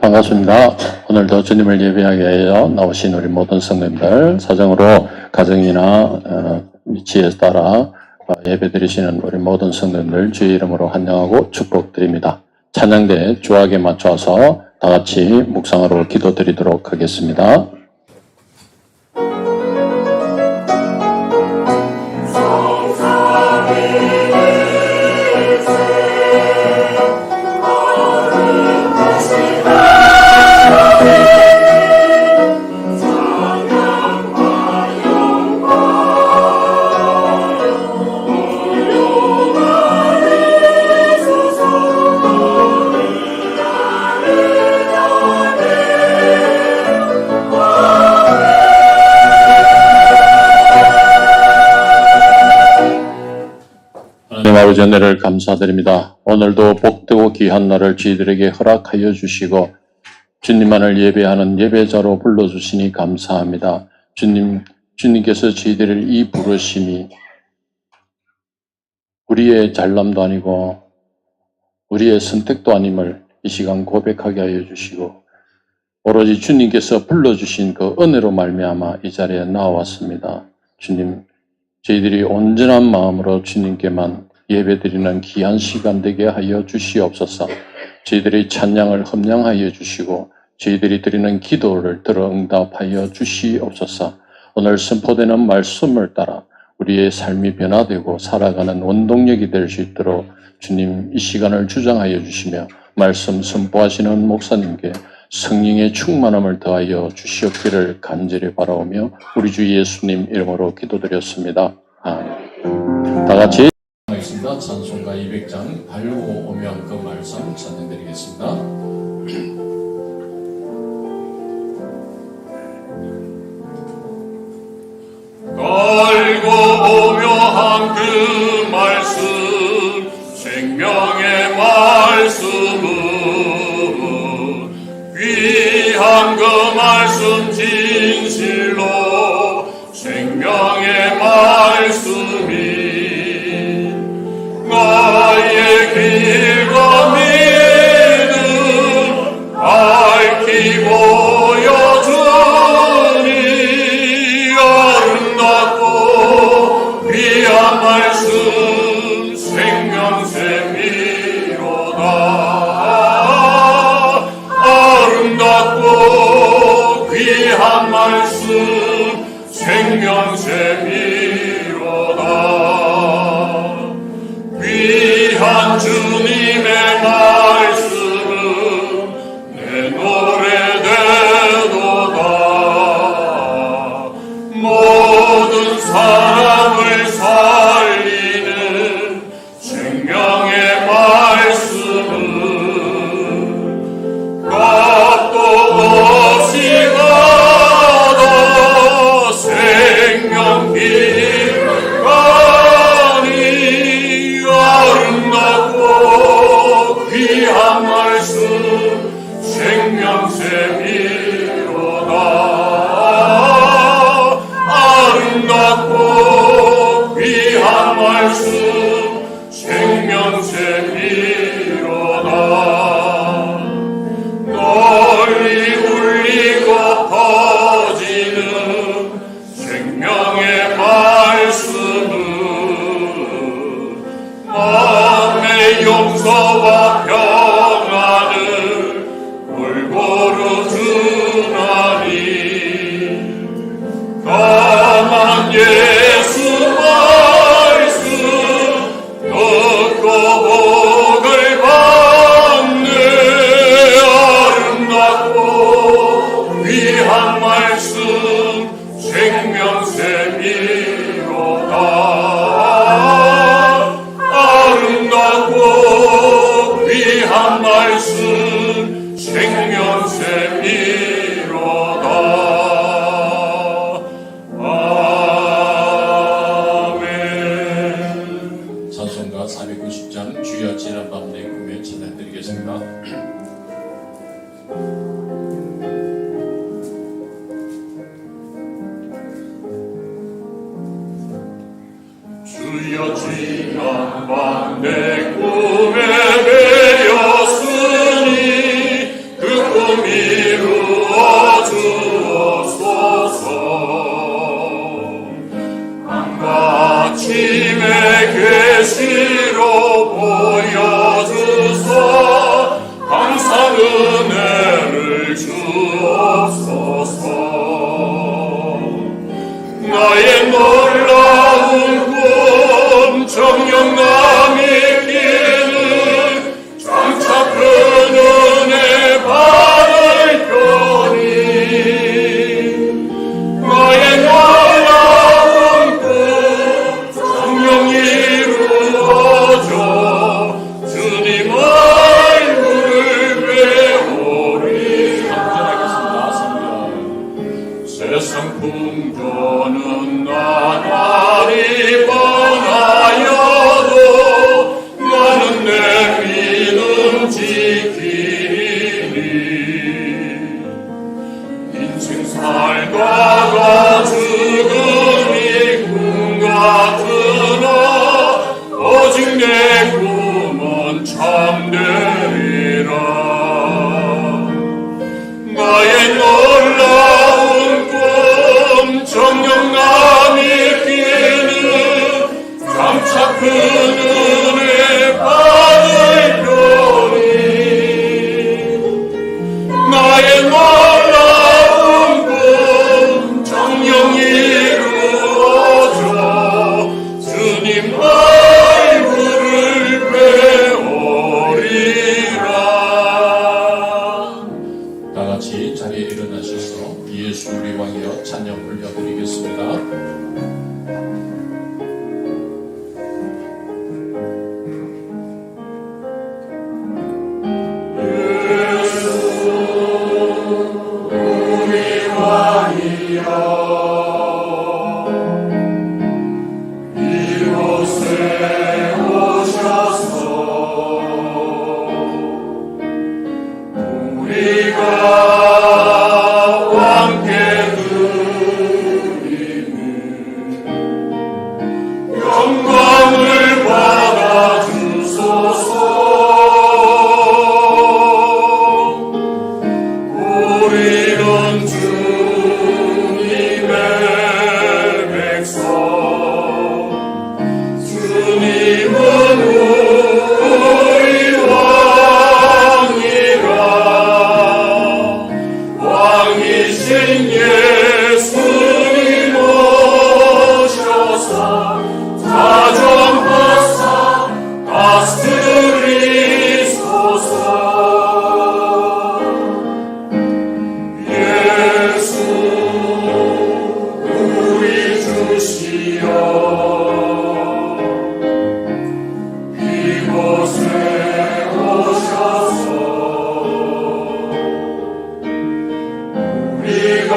반갑습니다. 오늘도 주님을 예배하기 위하여 나오신 우리 모든 성도님들, 사정으로 가정이나 위치에 따라 예배 드리시는 우리 모든 성도님들 주의 이름으로 환영하고 축복드립니다. 찬양대 주악에 맞춰서 다 같이 묵상으로 기도드리도록 하겠습니다. 아버지 은혜를 감사드립니다. 오늘도 복되고 귀한 날을 저희들에게 허락하여 주시고 주님만을 예배하는 예배자로 불러주시니 감사합니다. 주님께서 저희들을 이 부르심이 우리의 잘남도 아니고 우리의 선택도 아님을 이 시간 고백하게 하여 주시고 오로지 주님께서 불러주신 그 은혜로 말미암아 이 자리에 나왔습니다. 주님, 저희들이 온전한 마음으로 주님께만 예배드리는 귀한 시간 되게 하여 주시옵소서. 저희들의 찬양을 흠량하여 주시고 저희들이 드리는 기도를 들어 응답하여 주시옵소서. 오늘 선포되는 말씀을 따라 우리의 삶이 변화되고 살아가는 원동력이 될 수 있도록 주님 이 시간을 주장하여 주시며 말씀 선포하시는 목사님께 성령의 충만함을 더하여 주시옵기를 간절히 바라오며 우리 주 예수님 이름으로 기도드렸습니다. 아멘. 다 같이 하겠습니다. 찬송가 200장 달고 오면 그 말씀 찬양드리겠습니다. 달고 오면 그 말씀 생명의 말씀은 귀한 그 말씀 진실로 생명의 말씀이 나의 길과 믿음 밝히 보여주니 아름답고 귀한 말씀 생명샘이로다. 아름답고 귀한 말씀 생명샘이로다. 귀한 주님의 말씀은 내 노래 되도다. 모든 사람을 살리는 생명의 말씀은 값도 없이 가도 생명 길가니 아름답고 귀한 말씀 생명샘이로다. 아름답고 귀한 말씀 생명샘이로다. 널리 울리고 퍼지는 생명의 말씀은 마음의 용서와 평안을 골고루 주나니 가만 예수 말씀 듣고 복을 받네. 아름답고 귀한 말씀 생명샘이로다. 아름답고 귀한 말씀 생명샘이로다. 아멘. 찬송가 490장 주여 지난 밤 내 꿈에 찬양드리겠습니다. 주여 지난 밤 내 꿈에 배었으니 그 꿈 주옵소서. 나의 놀라운 꿈 정령남이 끼는 장차 그늘의 발을 펴니 나의 놀라운 꿈 정령 이루어져 주님 얼굴을 배우리. 상전하겠습니다. 상전. 세상 풍조는 나날이 뻔하여도 나는 내 믿음 지키리. 인생 살다가 죽음이 꿈 같으나 오직 내 꿈은 참되리라. 나의 놀라운 꿈 정령남이 끼는 장차 그늘의 발을 펴니 나의 놀라운 꿈 정령 이루어져 주님 얼굴을 배우리라. 다 같이 자리에 일어나셔서 예수 우리 왕이여 찬양 올려드리겠습니다. 영광을 받아 주소서. 우리는 주님의 백성, 주님은 우리 왕이라. 왕이신 예수님 오셔서 다정하사 다스리소서. 예수 우리 주시여 이곳에 오셔서 우리가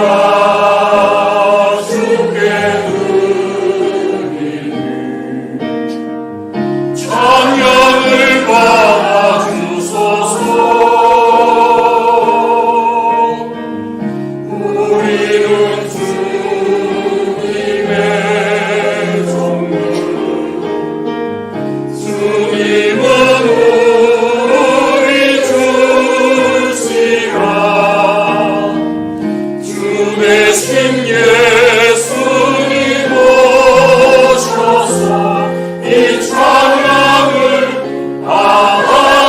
주께 찬양을 받아주소서. 우리는 주님의 종들, 주님은 우리 주시라. 주 대신 예수님 오셔서 이 찬양을 받아주소서.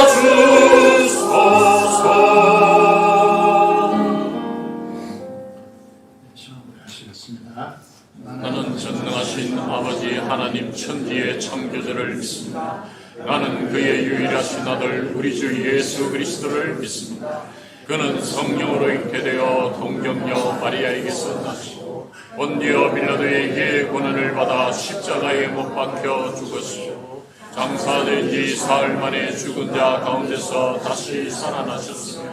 하시겠습니다. 나는 전능하신 아버지 하나님 천지의 창조주를 믿습니다. 나는 그의 유일하신 아들 우리 주 예수 그리스도를 믿습니다. 그는 성령으로 잉태되어 동정녀 마리아에게서 나시고 본디오 빌라도에게 고난을 받아 십자가에 못 박혀 죽었으며 장사된 지 사흘 만에 죽은 자 가운데서 다시 살아나셨으며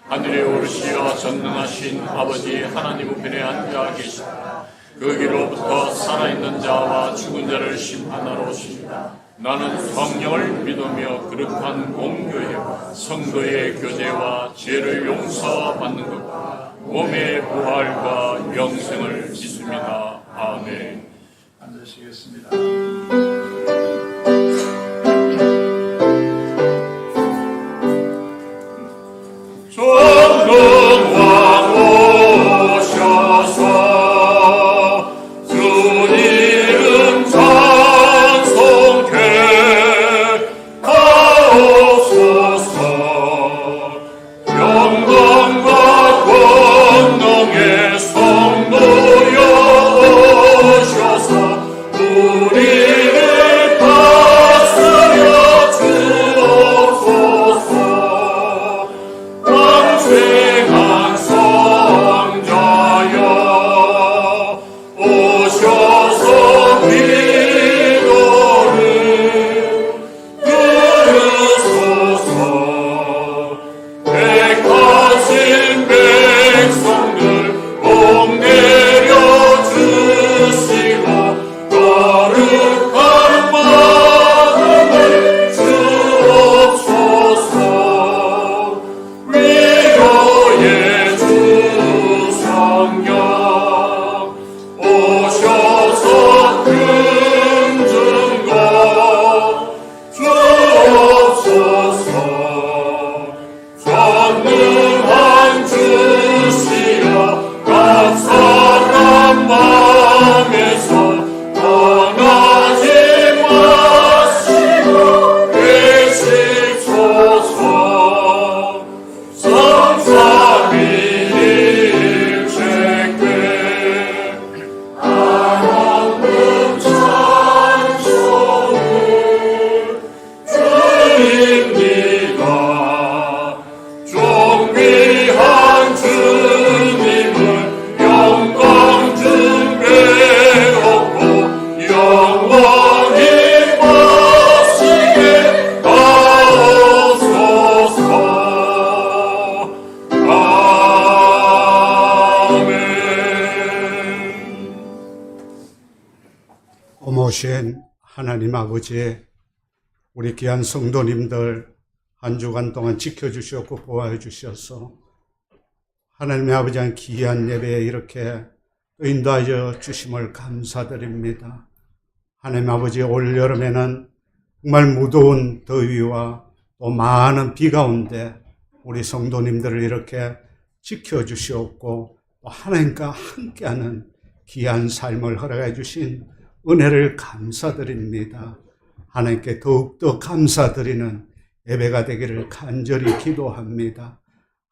하늘에 오르시어 전능하신 아버지 하나님 우편에 앉아 계시다. 거기로부터 살아있는 자와 죽은 자를 심판하러 오십니다. 나는 성령을 믿으며 거룩한 공교회와 성도의 교제와 죄를 용서받는 것과 몸의 부활과 영생을 믿습니다. 아멘. 앉으시겠습니다. 전능왕 오셔서 주님 찬송해 하옵소서. 영광과 좋으신 하나님 아버지, 우리 귀한 성도님들 한 주간 동안 지켜주셨고 보호해주셔서 하나님의 아버지 귀한 예배에 이렇게 인도하여 주심을 감사드립니다. 하나님 아버지, 올 여름에는 정말 무더운 더위와 또 많은 비 가운데 우리 성도님들을 이렇게 지켜주시옵고 또 하나님과 함께하는 귀한 삶을 허락해 주신 은혜를 감사드립니다. 하나님께 더욱더 감사드리는 예배가 되기를 간절히 기도합니다.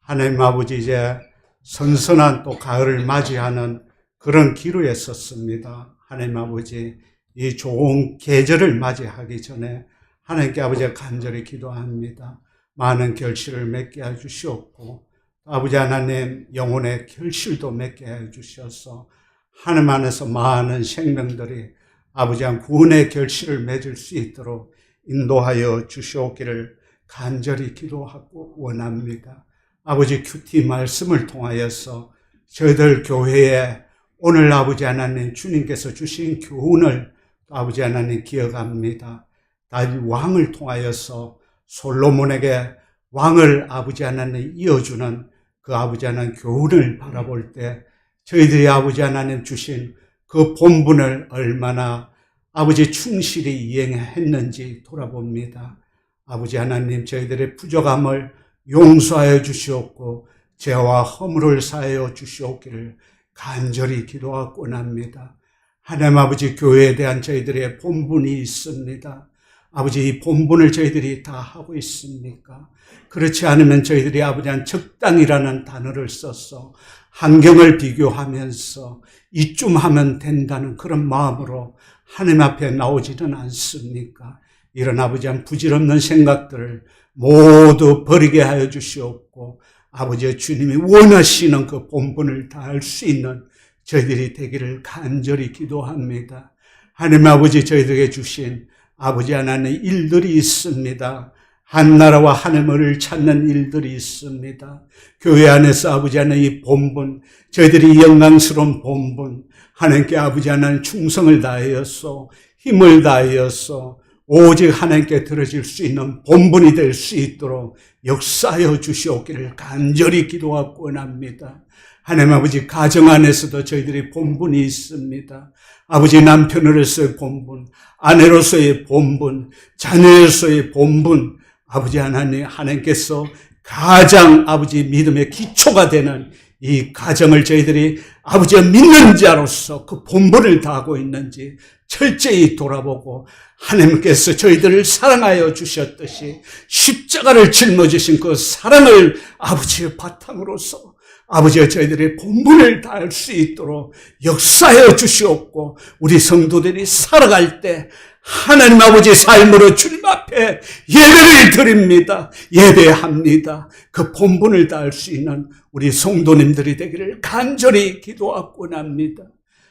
하나님 아버지, 이제 선선한 또 가을을 맞이하는 그런 기로에 섰습니다. 하나님 아버지, 이 좋은 계절을 맞이하기 전에 하나님께 아버지 간절히 기도합니다. 많은 결실을 맺게 해주시옵고 아버지 하나님 영혼의 결실도 맺게 해주셔서 하나님 안에서 많은 생명들이 아버지 한 구원의 결실을 맺을 수 있도록 인도하여 주시옵기를 간절히 기도하고 원합니다. 아버지 큐티 말씀을 통하여서 저희들 교회에 오늘 아버지 하나님 주님께서 주신 교훈을 아버지 하나님 기억합니다. 다윗 왕을 통하여서 솔로몬에게 왕을 아버지 하나님 이어주는 그 아버지 하나님 교훈을 바라볼 때 저희들이 아버지 하나님 주신 그 본분을 얼마나 아버지 충실히 이행했는지 돌아봅니다. 아버지 하나님, 저희들의 부족함을 용서하여 주시옵고 죄와 허물을 사하여 주시옵기를 간절히 기도하고 원합니다. 하나님 아버지, 교회에 대한 저희들의 본분이 있습니다. 아버지, 이 본분을 저희들이 다 하고 있습니까? 그렇지 않으면 저희들이 아버지 한 적당이라는 단어를 써서 환경을 비교하면서 이쯤 하면 된다는 그런 마음으로 하나님 앞에 나오지는 않습니까? 이런 아버지 한 부질없는 생각들을 모두 버리게 하여 주시옵고 아버지 주님이 원하시는 그 본분을 다할 수 있는 저희들이 되기를 간절히 기도합니다. 하나님 아버지, 저희들에게 주신 아버지 하나님 일들이 있습니다. 한나라와 하나님을 찾는 일들이 있습니다. 교회 안에서 아버지 하나님 이 본분, 저희들이 영광스러운 본분, 하나님께 아버지 하나님 충성을 다하여서 힘을 다하여서 오직 하나님께 드려질 수 있는 본분이 될 수 있도록 역사하여 주시옵기를 간절히 기도하고 원합니다. 하나님 아버지, 가정 안에서도 저희들이 본분이 있습니다. 아버지, 남편으로서의 본분, 아내로서의 본분, 자녀로서의 본분, 아버지 하나님, 하나님께서 가장 아버지 믿음의 기초가 되는 이 가정을 저희들이 아버지가 믿는 자로서 그 본분을 다하고 있는지 철저히 돌아보고 하나님께서 저희들을 사랑하여 주셨듯이 십자가를 짊어지신 그 사랑을 아버지의 바탕으로서 아버지가 저희들의 본분을 다할 수 있도록 역사하여 주시옵고 우리 성도들이 살아갈 때 하나님 아버지 삶으로 주님 앞에 예배를 드립니다. 예배합니다. 그 본분을 다할 수 있는 우리 성도님들이 되기를 간절히 기도하고 원합니다.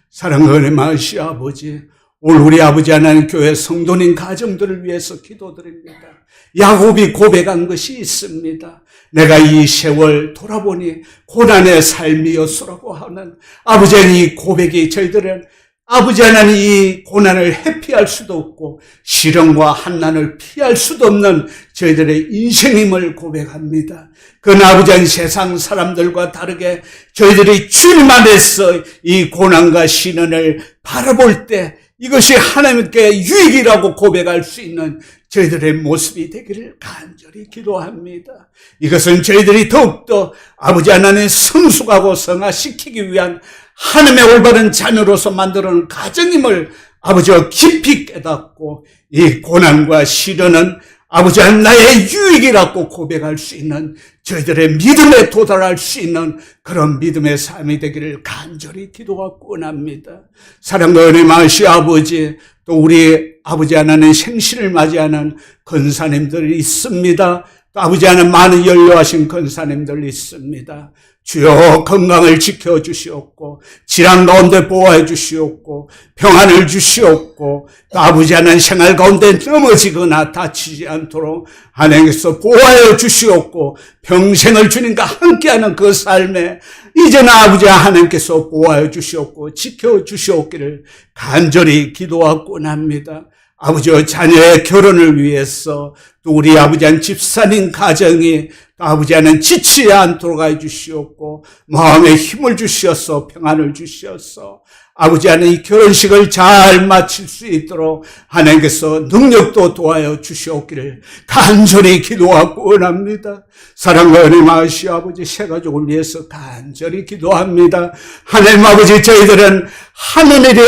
사랑하는 마으시 아버지, 오늘 우리 아버지 하나님 교회 성도님 가정들을 위해서 기도드립니다. 야곱이 고백한 것이 있습니다. 내가 이 세월 돌아보니 고난의 삶이었소라고 하는 아버지의 이 고백이 저희들은 아버지 하나님 이 고난을 회피할 수도 없고 시련과 환난을 피할 수도 없는 저희들의 인생임을 고백합니다. 그러나 아버지 하나님 세상 사람들과 다르게 저희들이 주님 안에서 이 고난과 시련을 바라볼 때 이것이 하나님께 유익이라고 고백할 수 있는 저희들의 모습이 되기를 간절히 기도합니다. 이것은 저희들이 더욱더 아버지 하나님의 성숙하고 성화시키기 위한 하나님의 올바른 자녀로서 만들어놓은 가정임을 아버지가 깊이 깨닫고 이 고난과 시련은 아버지 하나님 나의 유익이라고 고백할 수 있는 저희들의 믿음에 도달할 수 있는 그런 믿음의 삶이 되기를 간절히 기도하고 원합니다. 사랑과 은혜 많으시 아버지, 또 우리 아버지 하나님 생신을 맞이하는 권사님들이 있습니다. 또 아버지 하나님 많은 연로하신 권사님들이 있습니다. 주여 건강을 지켜주시옵고 질환 가운데 보호해 주시옵고 평안을 주시옵고 또 아버지 하나님 생활 가운데 넘어지거나 다치지 않도록 하나님께서 보호하여 주시옵고 평생을 주님과 함께하는 그 삶에 이제는 아버지 하나님께서 보호하여 주시옵고 지켜주시옵기를 간절히 기도하고 원합니다. 아버지와 자녀의 결혼을 위해서 또 우리 아버지 한 집사님 가정이 또 아버지 하나님 지치지 않도록 해주시옵고 마음에 힘을 주시어서 평안을 주시어서 아버지 하나님 이 결혼식을 잘 마칠 수 있도록 하나님께서 능력도 도와여 주시옵기를 간절히 기도하고 원합니다. 사랑과 은혜 많으시 아버지 새 가족을 위해서 간절히 기도합니다. 하나님 아버지 저희들은 하는 일이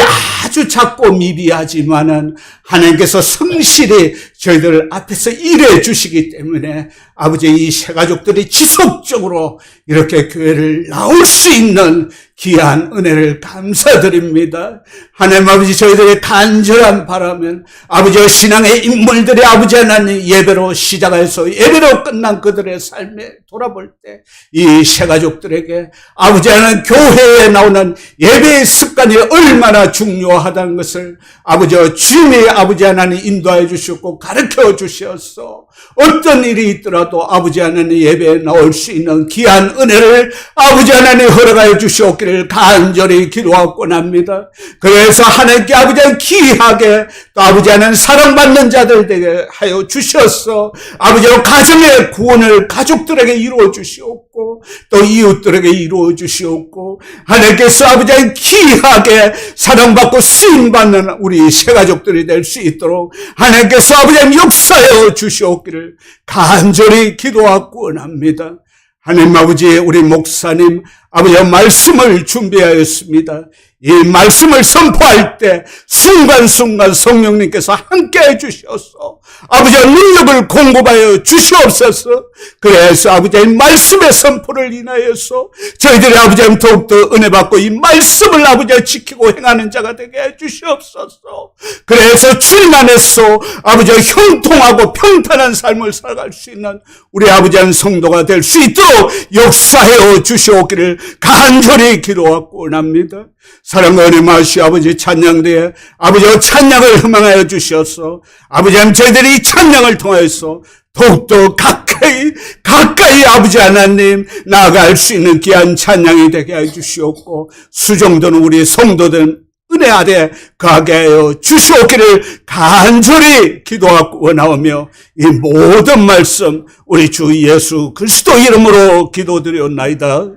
아주 작고 미비하지만은 하나님께서 성실히 저희들 앞에서 일해 주시기 때문에 아버지 이 새 가족들이 지속적으로 이렇게 교회를 나올 수 있는 귀한 은혜를 감사드립니다. 하나님 아버지 저희들의 간절한 바람은 아버지와 신앙의 인물들이 아버지 하나님 예배로 시작해서 예배로 끝난 그들의 삶에 돌아볼 때 이 새 가족들에게 아버지 하나님 교회에 나오는 예배의 습관이 얼마나 중요하다는 것을 아버지와 주님이 아버지 하나님 인도해 주셨고 가르쳐 주셨어. 어떤 일이 있더라도 아버지 하나님 예배에 나올 수 있는 귀한 은혜를 아버지 하나님 허락하여 주시옵기를 간절히 기도하고 합니다. 그래서 하나님께 아버지 하나님 귀하게 또 아버지 하나님 사랑받는 자들 되게 하여 주셨어. 아버지와 가정의 구원을 가족들에게 이루어 주시옵고 또 이웃들에게 이루어 주시옵고 하나님께서 아버지 하나님 귀하게 사랑받고 쓰임받는 우리 새 가족들이 될 수 있도록 하나님께서 아버지 하나님 역사하여 주시옵기를 간절히 기도하고 원합니다. 하나님 아버지 우리 목사님 아버지의 말씀을 준비하였습니다. 이 말씀을 선포할 때 순간순간 성령님께서 함께해 주셔서 아버지의 능력을 공급하여 주시옵소서. 그래서 아버지의 말씀의 선포를 인하여서 저희들이 아버지의 더욱더 은혜 받고 이 말씀을 아버지의 지키고 행하는 자가 되게 해 주시옵소서. 그래서 주님 안에서 아버지의 형통하고 평탄한 삶을 살아갈 수 있는 우리 아버지의 성도가 될 수 있도록 역사하여 주시옵기를 간절히 기도하고 원합니다. 사랑과 은혜 많으시 아버지 찬양대에 아버지와 찬양을 희망하여 주셔서 아버지 하나님 저희들이 이 찬양을 통해서 더욱더 가까이 아버지 하나님 나아갈 수 있는 귀한 찬양이 되게 해 주시옵고 수종되는 우리 성도들 은혜 아래 가게 하여 주시옵기를 간절히 기도하고 원하오며 이 모든 말씀 우리 주 예수 그리스도 이름으로 기도드렸나이다.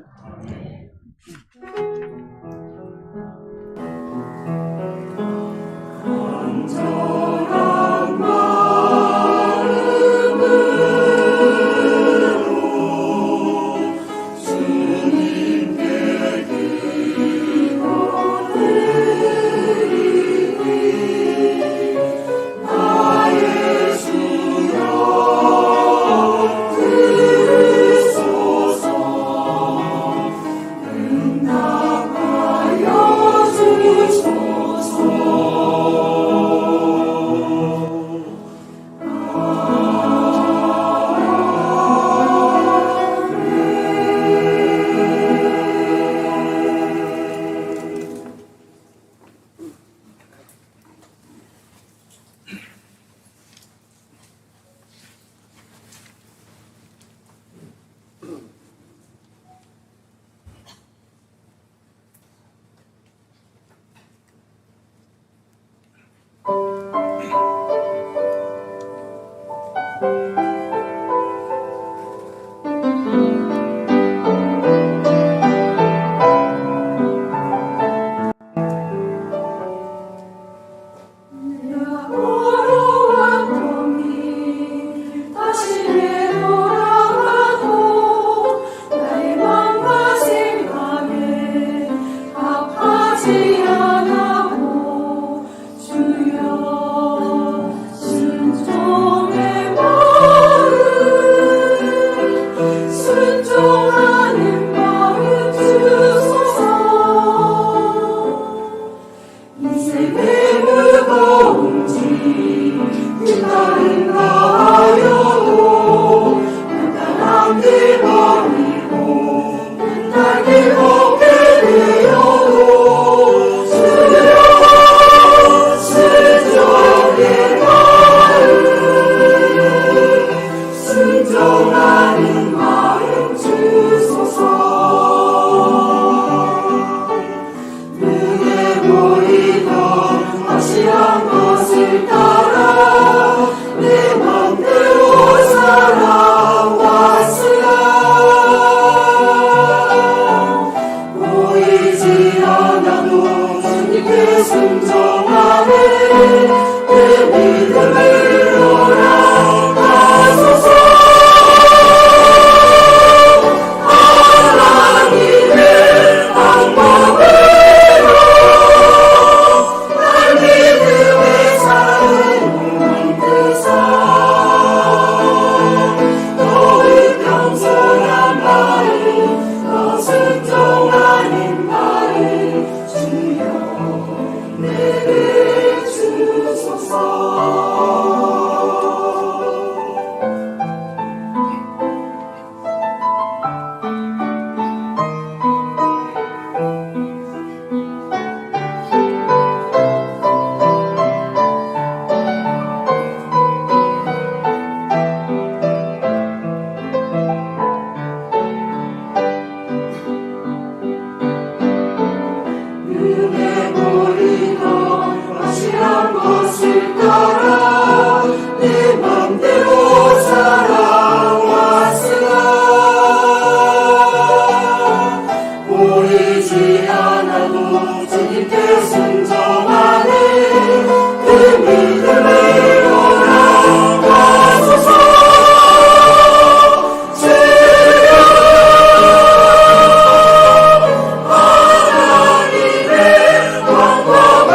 순종하는 마음 주소서. 눈에 보이던 확실한 것을 따라 내 맘대로 살아왔으나 보이지 않아도 주님께 순종하네. 내 믿음을 돌아가소서. 하나님의 방법으로 날 믿음의 삶을 만드사 더욱 겸손한 마음 더 순종하는 마음 주여 내게 주소서. 눈에 보이던 확실한 것을 따라 내 맘대로 살아왔으나 보이지 않아도 주님께 순종하네. 그 믿음을 돌아가소서. 주여 하나님의 방법으로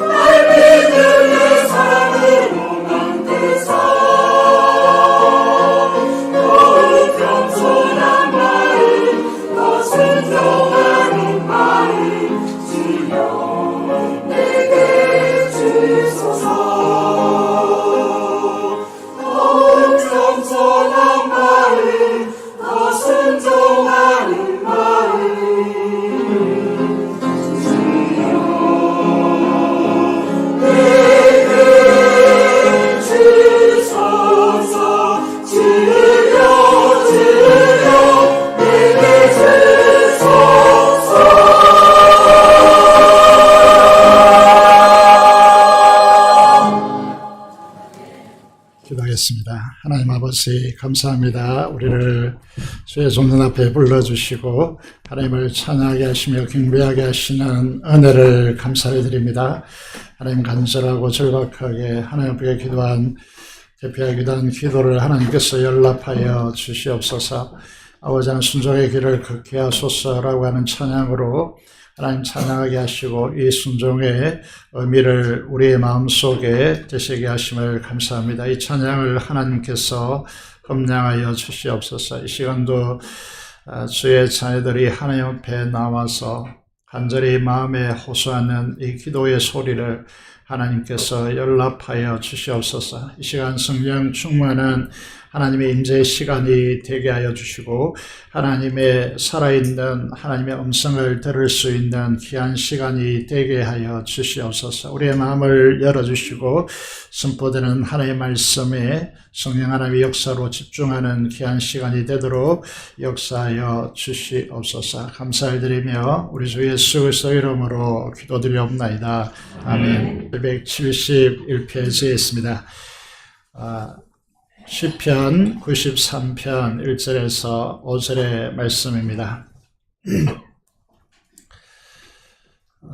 날 믿음의 삶으로 만드사 더욱 겸손한 마음 더 순종하는 마음 주여 내게 주소서. 더욱 겸손한 마음 더 순종하는 마음 내게 주소서. 주여 주여 내게 주소서. 기도하겠습니다. 하나님 아버지 감사합니다. 우리를 주의 종전 앞에 불러주시고 하나님을 찬양하게 하시며 경배하게 하시는 은혜를 감사를 드립니다. 하나님 간절하고 절박하게 하나님 앞에 기도한 대표하게 기도한 기도를 하나님께서 연락하여 주시옵소서. 아버지 하나님 순종의 길을 걷게 하소서라고 하는 찬양으로 하나님 찬양하게 하시고 이 순종의 의미를 우리의 마음속에 되시게 하심을 감사합니다. 이 찬양을 하나님께서 검량하여 주시옵소서. 이 시간도 주의 자녀들이 하나님 앞에 나와서 간절히 마음에 호소하는 이 기도의 소리를 하나님께서 연락하여 주시옵소서. 이 시간 성령 충만한 하나님의 임재의 시간이 되게 하여 주시고 하나님의 살아있는 하나님의 음성을 들을 수 있는 귀한 시간이 되게 하여 주시옵소서. 우리의 마음을 열어주시고 선포되는 하나님의 말씀에 성령 하나님의 역사로 집중하는 귀한 시간이 되도록 역사하여 주시옵소서. 감사를 드리며 우리 주 예수 그리스도 이름으로 기도드리옵나이다. 아멘. 171페이지에 있습니다. 시편 93편 1절에서 5절의 말씀입니다.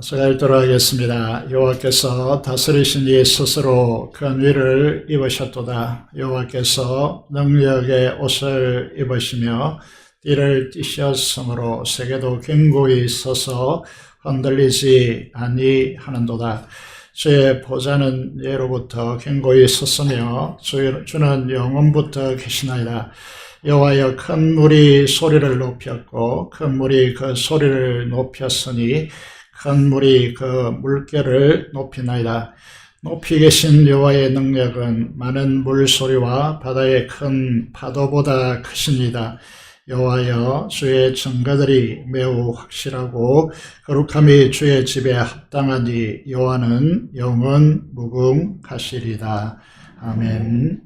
제가 읽도록 하겠습니다. 여호와께서 다스리시니 스스로 권위를 입으셨도다. 여호와께서 능력의 옷을 입으시며 띠를 띠셨으므로 세계도 견고히 서서 흔들리지 아니하는도다. 주의 보좌는 예로부터 견고히 섰으며 주는 영원부터 계시나이다. 여호와여 큰 물이 소리를 높였고 큰 물이 그 소리를 높였으니 큰 물이 그 물결을 높이나이다. 높이 계신 여호와의 능력은 많은 물소리와 바다의 큰 파도보다 크시니이다. 여호와여 주의 증거들이 매우 확실하고 거룩함이 주의 집에 합당하니 여호와는 영원 무궁하시리다. 아멘.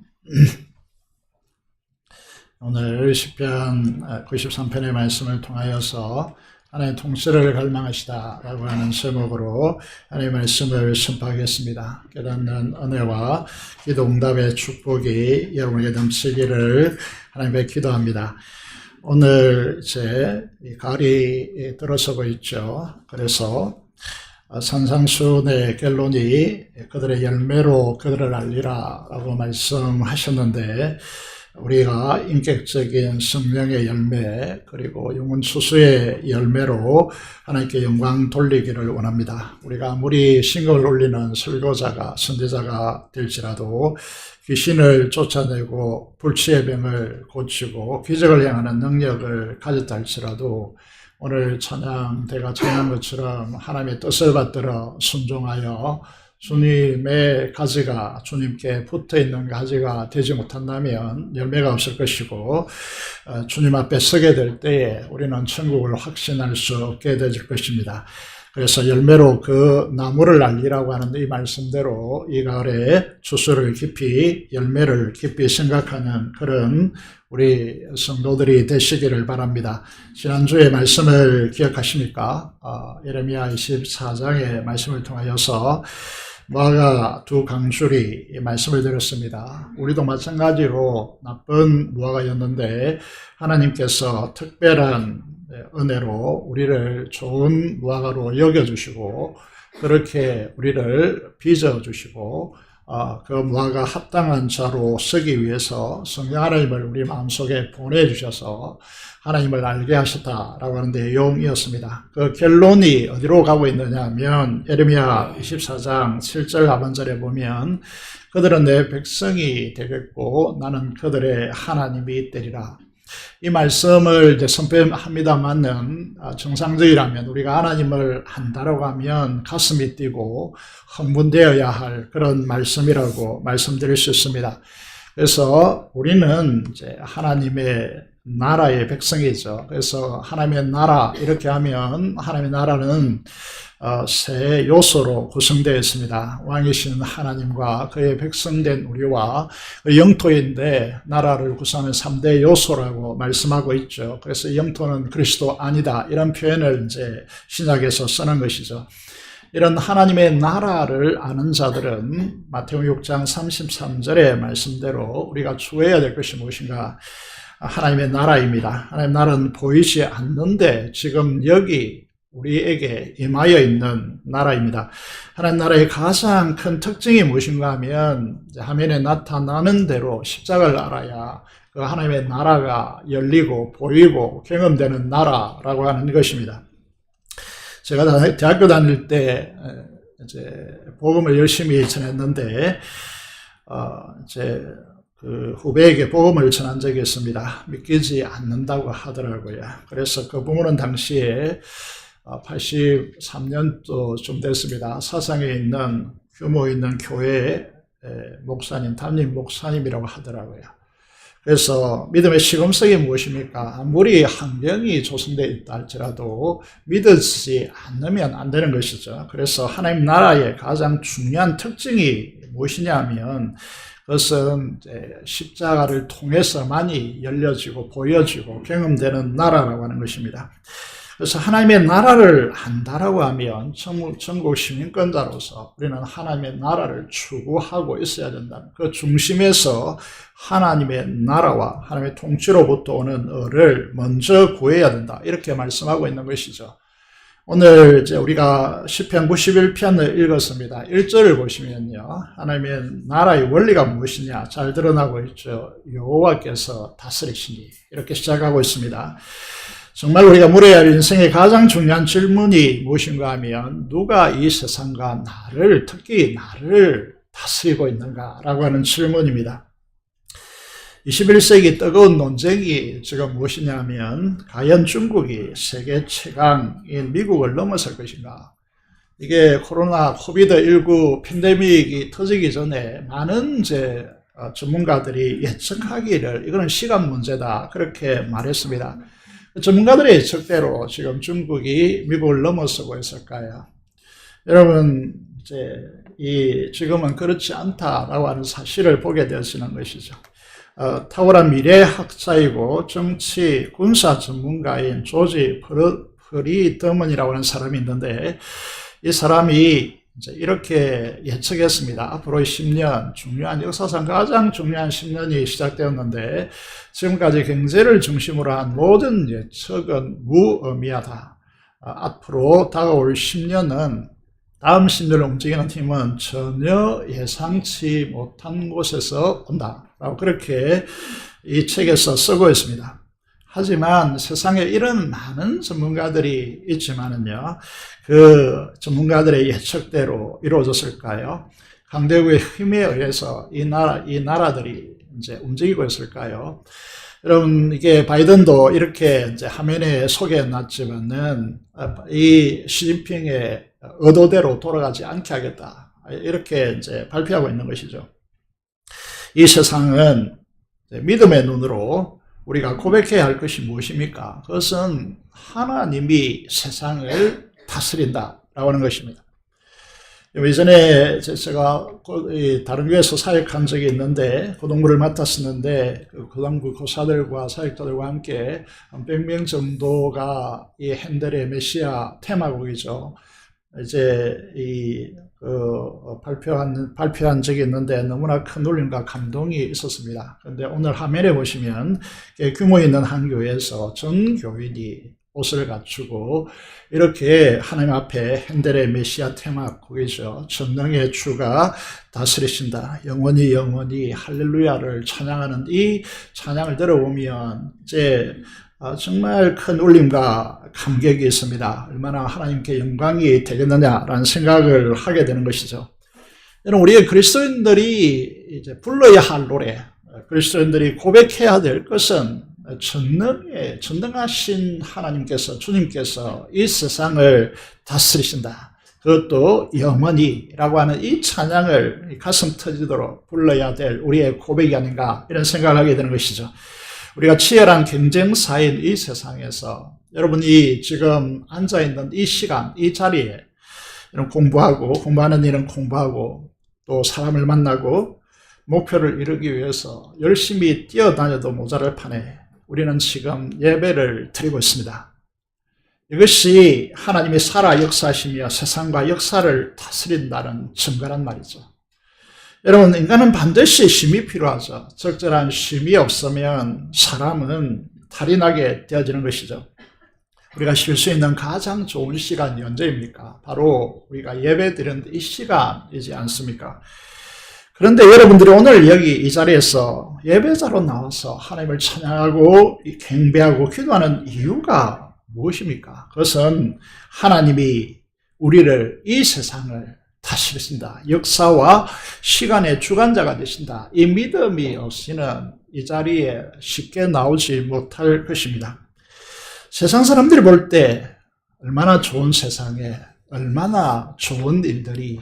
오늘 시편 93편의 말씀을 통하여서 하나님의 통치를 갈망하시다라고 하는 제목으로 하나님의 말씀을 선포하겠습니다. 깨닫는 은혜와 기도 응답의 축복이 여러분에게 넘치기를 하나님께 기도합니다. 오늘 이제 가을이 들어서고 있죠. 그래서 산상수훈의 결론이 그들의 열매로 그들을 알리라 라고 말씀하셨는데, 우리가 인격적인 성령의 열매 그리고 영혼수수의 열매로 하나님께 영광 돌리기를 원합니다. 우리가 아무리 신경을 올리는 설교자가 선지자가 될지라도 귀신을 쫓아내고 불치의 병을 고치고 기적을 행하는 능력을 가졌다 할지라도 오늘 찬양대가 찬양한 것처럼 하나님의 뜻을 받들어 순종하여 주님의 가지가 주님께 붙어있는 가지가 되지 못한다면 열매가 없을 것이고, 주님 앞에 서게 될 때에 우리는 천국을 확신할 수 없게 될 것입니다. 그래서 열매로 그 나무를 알리라고 하는 이 말씀대로 이 가을에 주수를 깊이 열매를 깊이 생각하는 그런 우리 성도들이 되시기를 바랍니다. 지난주에 말씀을 기억하십니까? 예레미야 24장의 말씀을 통하여서 무화과 두 강줄이 말씀을 드렸습니다. 우리도 마찬가지로 나쁜 무화과였는데 하나님께서 특별한 은혜로 우리를 좋은 무화과로 여겨주시고 그렇게 우리를 빚어주시고 그 무화과 합당한 자로 서기 위해서 성령 하나님을 우리 마음속에 보내주셔서 하나님을 알게 하셨다라고 하는 내용이었습니다. 그 결론이 어디로 가고 있느냐 하면 예레미야 24장 7절 하반절에 보면 그들은 내 백성이 되겠고 나는 그들의 하나님이 되리라. 이 말씀을 이제 선포합니다만은 정상적이라면 우리가 하나님을 안다라고 하면 가슴이 뛰고 흥분되어야 할 그런 말씀이라고 말씀드릴 수 있습니다. 그래서 우리는 이제 하나님의 나라의 백성이죠. 그래서 하나님의 나라 이렇게 하면 하나님의 나라는 세 요소로 구성되어 있습니다. 왕이신 하나님과 그의 백성된 우리와 그 영토인데 나라를 구성하는 3대 요소라고 말씀하고 있죠. 그래서 영토는 그리스도 아니다 이런 표현을 이제 신약에서 쓰는 것이죠. 이런 하나님의 나라를 아는 자들은 마태복음 6장 33절의 말씀대로 우리가 추구해야 될 것이 무엇인가? 하나님의 나라입니다. 하나님의 나라는 보이지 않는데 지금 여기 우리에게 임하여 있는 나라입니다. 하나님 나라의 가장 큰 특징이 무엇인가 하면 화면에 나타나는 대로 십자가를 알아야 그 하나님의 나라가 열리고 보이고 경험되는 나라라고 하는 것입니다. 제가 대학교 다닐 때 이제 복음을 열심히 전했는데 이제 그 후배에게 복음을 전한 적이 있습니다. 믿기지 않는다고 하더라고요. 그래서 그 부모는 당시에 83년도 좀 됐습니다. 사상에 있는 규모 있는 교회의 목사님, 담임 목사님이라고 하더라고요. 그래서 믿음의 시금석이 무엇입니까? 아무리 환경이 조성되어 있다 할지라도 믿지 않으면 안 되는 것이죠. 그래서 하나님 나라의 가장 중요한 특징이 무엇이냐 하면 그것은 이제 십자가를 통해서만이 열려지고 보여지고 경험되는 나라라고 하는 것입니다. 그래서 하나님의 나라를 안다라고 하면 전국 시민권자로서 우리는 하나님의 나라를 추구하고 있어야 된다는 그 중심에서 하나님의 나라와 하나님의 통치로부터 오는 의를 먼저 구해야 된다. 이렇게 말씀하고 있는 것이죠. 오늘 이제 우리가 시편 91편을 읽었습니다. 1절을 보시면요. 하나님의 나라의 원리가 무엇이냐 잘 드러나고 있죠. 여호와께서 다스리시니 이렇게 시작하고 있습니다. 정말 우리가 물어야 할 인생의 가장 중요한 질문이 무엇인가 하면 누가 이 세상과 나를 특히 나를 다스리고 있는가라고 하는 질문입니다. 21세기 뜨거운 논쟁이 지금 무엇이냐면 과연 중국이 세계 최강인 미국을 넘어설 것인가. 이게 코로나 코비드19 팬데믹이 터지기 전에 많은 이제 전문가들이 예측하기를 이거는 시간 문제다 그렇게 말했습니다. 전문가들의 예측대로 지금 중국이 미국을 넘어서고 있을까요? 여러분 이제 지금은 그렇지 않다라고 하는 사실을 보게 되어지는 것이죠. 탁월한 미래학자이고 정치, 군사 전문가인 조지 프리드먼이라고 하는 사람이 있는데, 이 사람이 이제 이렇게 예측했습니다. 앞으로 10년, 중요한, 역사상 가장 중요한 10년이 시작되었는데, 지금까지 경제를 중심으로 한 모든 예측은 무의미하다. 앞으로 다가올 10년은, 다음 10년을 움직이는 힘은 전혀 예상치 못한 곳에서 온다. 라고 그렇게 이 책에서 쓰고 있습니다. 하지만 세상에 이런 많은 전문가들이 있지만은요, 그 전문가들의 예측대로 이루어졌을까요? 강대국의 힘에 의해서 이 나라들이 이제 움직이고 있을까요? 여러분, 이게 바이든도 이렇게 이제 화면에 소개해 놨지만은, 이 시진핑의 의도대로 돌아가지 않게 하겠다. 이렇게 이제 발표하고 있는 것이죠. 이 세상은 믿음의 눈으로 우리가 고백해야 할 것이 무엇입니까? 그것은 하나님이 세상을 다스린다라고 하는 것입니다. 예전에 제가 다른 교회에서 사역한 적이 있는데, 고등부를 맡았었는데, 그 고등부 교사들과 사역자들과 함께 한 100명 정도가 이 핸델의 메시아 테마곡이죠. 이제 발표한 적이 있는데 너무나 큰 울림과 감동이 있었습니다. 그런데 오늘 화면에 보시면 규모 있는 한 교회에서 전 교인이 옷을 갖추고 이렇게 하나님 앞에 핸델의 메시아 테마곡이죠. 전능의 주가 다스리신다. 영원히 영원히 할렐루야를 찬양하는 이 찬양을 들어보면 이제 정말 큰 울림과 감격이 있습니다. 얼마나 하나님께 영광이 되겠느냐라는 생각을 하게 되는 것이죠. 여러분, 우리의 그리스도인들이 이제 불러야 할 노래, 그리스도인들이 고백해야 될 것은 전능하신 하나님께서, 주님께서 이 세상을 다스리신다. 그것도 영원히라고 하는 이 찬양을 가슴 터지도록 불러야 될 우리의 고백이 아닌가, 이런 생각을 하게 되는 것이죠. 우리가 치열한 경쟁사인 이 세상에서 여러분이 지금 앉아있는 이 시간, 이 자리에 공부하는 일은 공부하고 또 사람을 만나고 목표를 이루기 위해서 열심히 뛰어다녀도 모자랄 판에 우리는 지금 예배를 드리고 있습니다. 이것이 하나님이 살아 역사하시며 세상과 역사를 다스린다는 증거란 말이죠. 여러분, 인간은 반드시 쉼이 필요하죠. 적절한 쉼이 없으면 사람은 탈이 나게 되어지는 것이죠. 우리가 쉴 수 있는 가장 좋은 시간이 언제입니까? 바로 우리가 예배 드리는 이 시간이지 않습니까? 그런데 여러분들이 오늘 여기 이 자리에서 예배자로 나와서 하나님을 찬양하고 경배하고 기도하는 이유가 무엇입니까? 그것은 하나님이 우리를, 이 세상을 다스리신다. 역사와 시간의 주관자가 되신다. 이 믿음이 없이는 이 자리에 쉽게 나오지 못할 것입니다. 세상 사람들이 볼 때 얼마나 좋은 세상에 얼마나 좋은 일들이,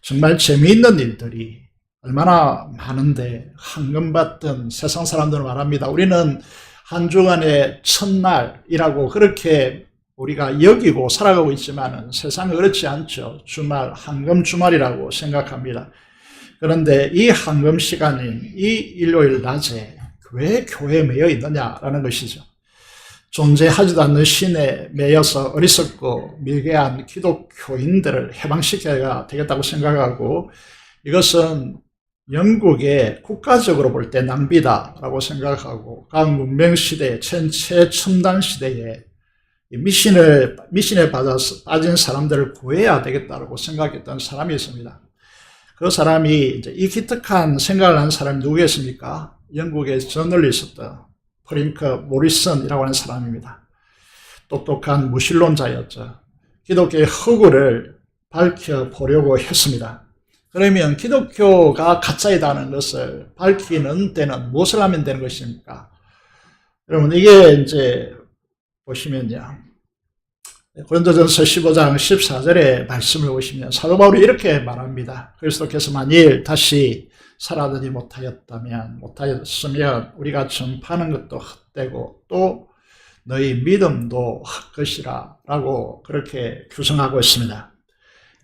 정말 재미있는 일들이 얼마나 많은데 황금받던 세상 사람들은 말합니다. 우리는 한 주간의 첫날이라고 그렇게 우리가 여기고 살아가고 있지만 세상은 그렇지 않죠. 주말, 황금 주말이라고 생각합니다. 그런데 이 황금 시간인 이 일요일 낮에 왜 교회에 매여 있느냐라는 것이죠. 존재하지도 않는 신에 매여서 어리석고 미개한 기독교인들을 해방시켜야 되겠다고 생각하고, 이것은 영국의 국가적으로 볼 때 낭비다라고 생각하고, 각 문명 시대에, 최첨단 시대에 미신에 빠진 사람들을 구해야 되겠다고 생각했던 사람이 있습니다. 그 사람이 이제 이 기특한 생각을 한 사람이 누구였습니까? 영국의 저널리스트 프링크 모리슨이라고 하는 사람입니다. 똑똑한 무신론자였죠. 기독교의 허구를 밝혀보려고 했습니다. 그러면 기독교가 가짜이다는 것을 밝히는 데는 무엇을 하면 되는 것입니까? 여러분, 이게 이제 보시면요, 고린도전서 15장 14절의 말씀을 보시면 사도 바울이 이렇게 말합니다. 그리스도께서 만일 다시 살아나지 못하였으면 우리가 전파하는 것도 헛되고 또 너희 믿음도 헛것이라 라고 그렇게 규정하고 있습니다.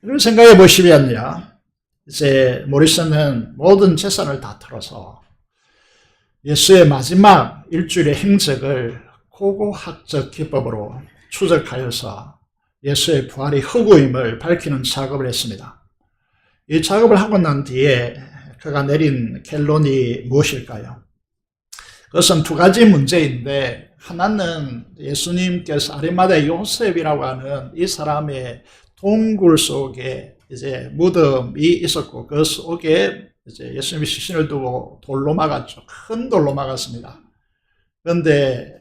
이걸 생각해 보시면요, 이제 모리슨은 모든 재산을 다 털어서 예수의 마지막 일주일의 행적을 고고학적 기법으로 추적하여서 예수의 부활이 허구임을 밝히는 작업을 했습니다. 이 작업을 하고 난 뒤에 그가 내린 결론이 무엇일까요? 그것은 두 가지 문제인데, 하나는 예수님께서 아리마대 요셉이라고 하는 이 사람의 동굴 속에 이제 무덤이 있었고, 그 속에 이제 예수님이 시신을 두고 돌로 막았죠. 큰 돌로 막았습니다. 그런데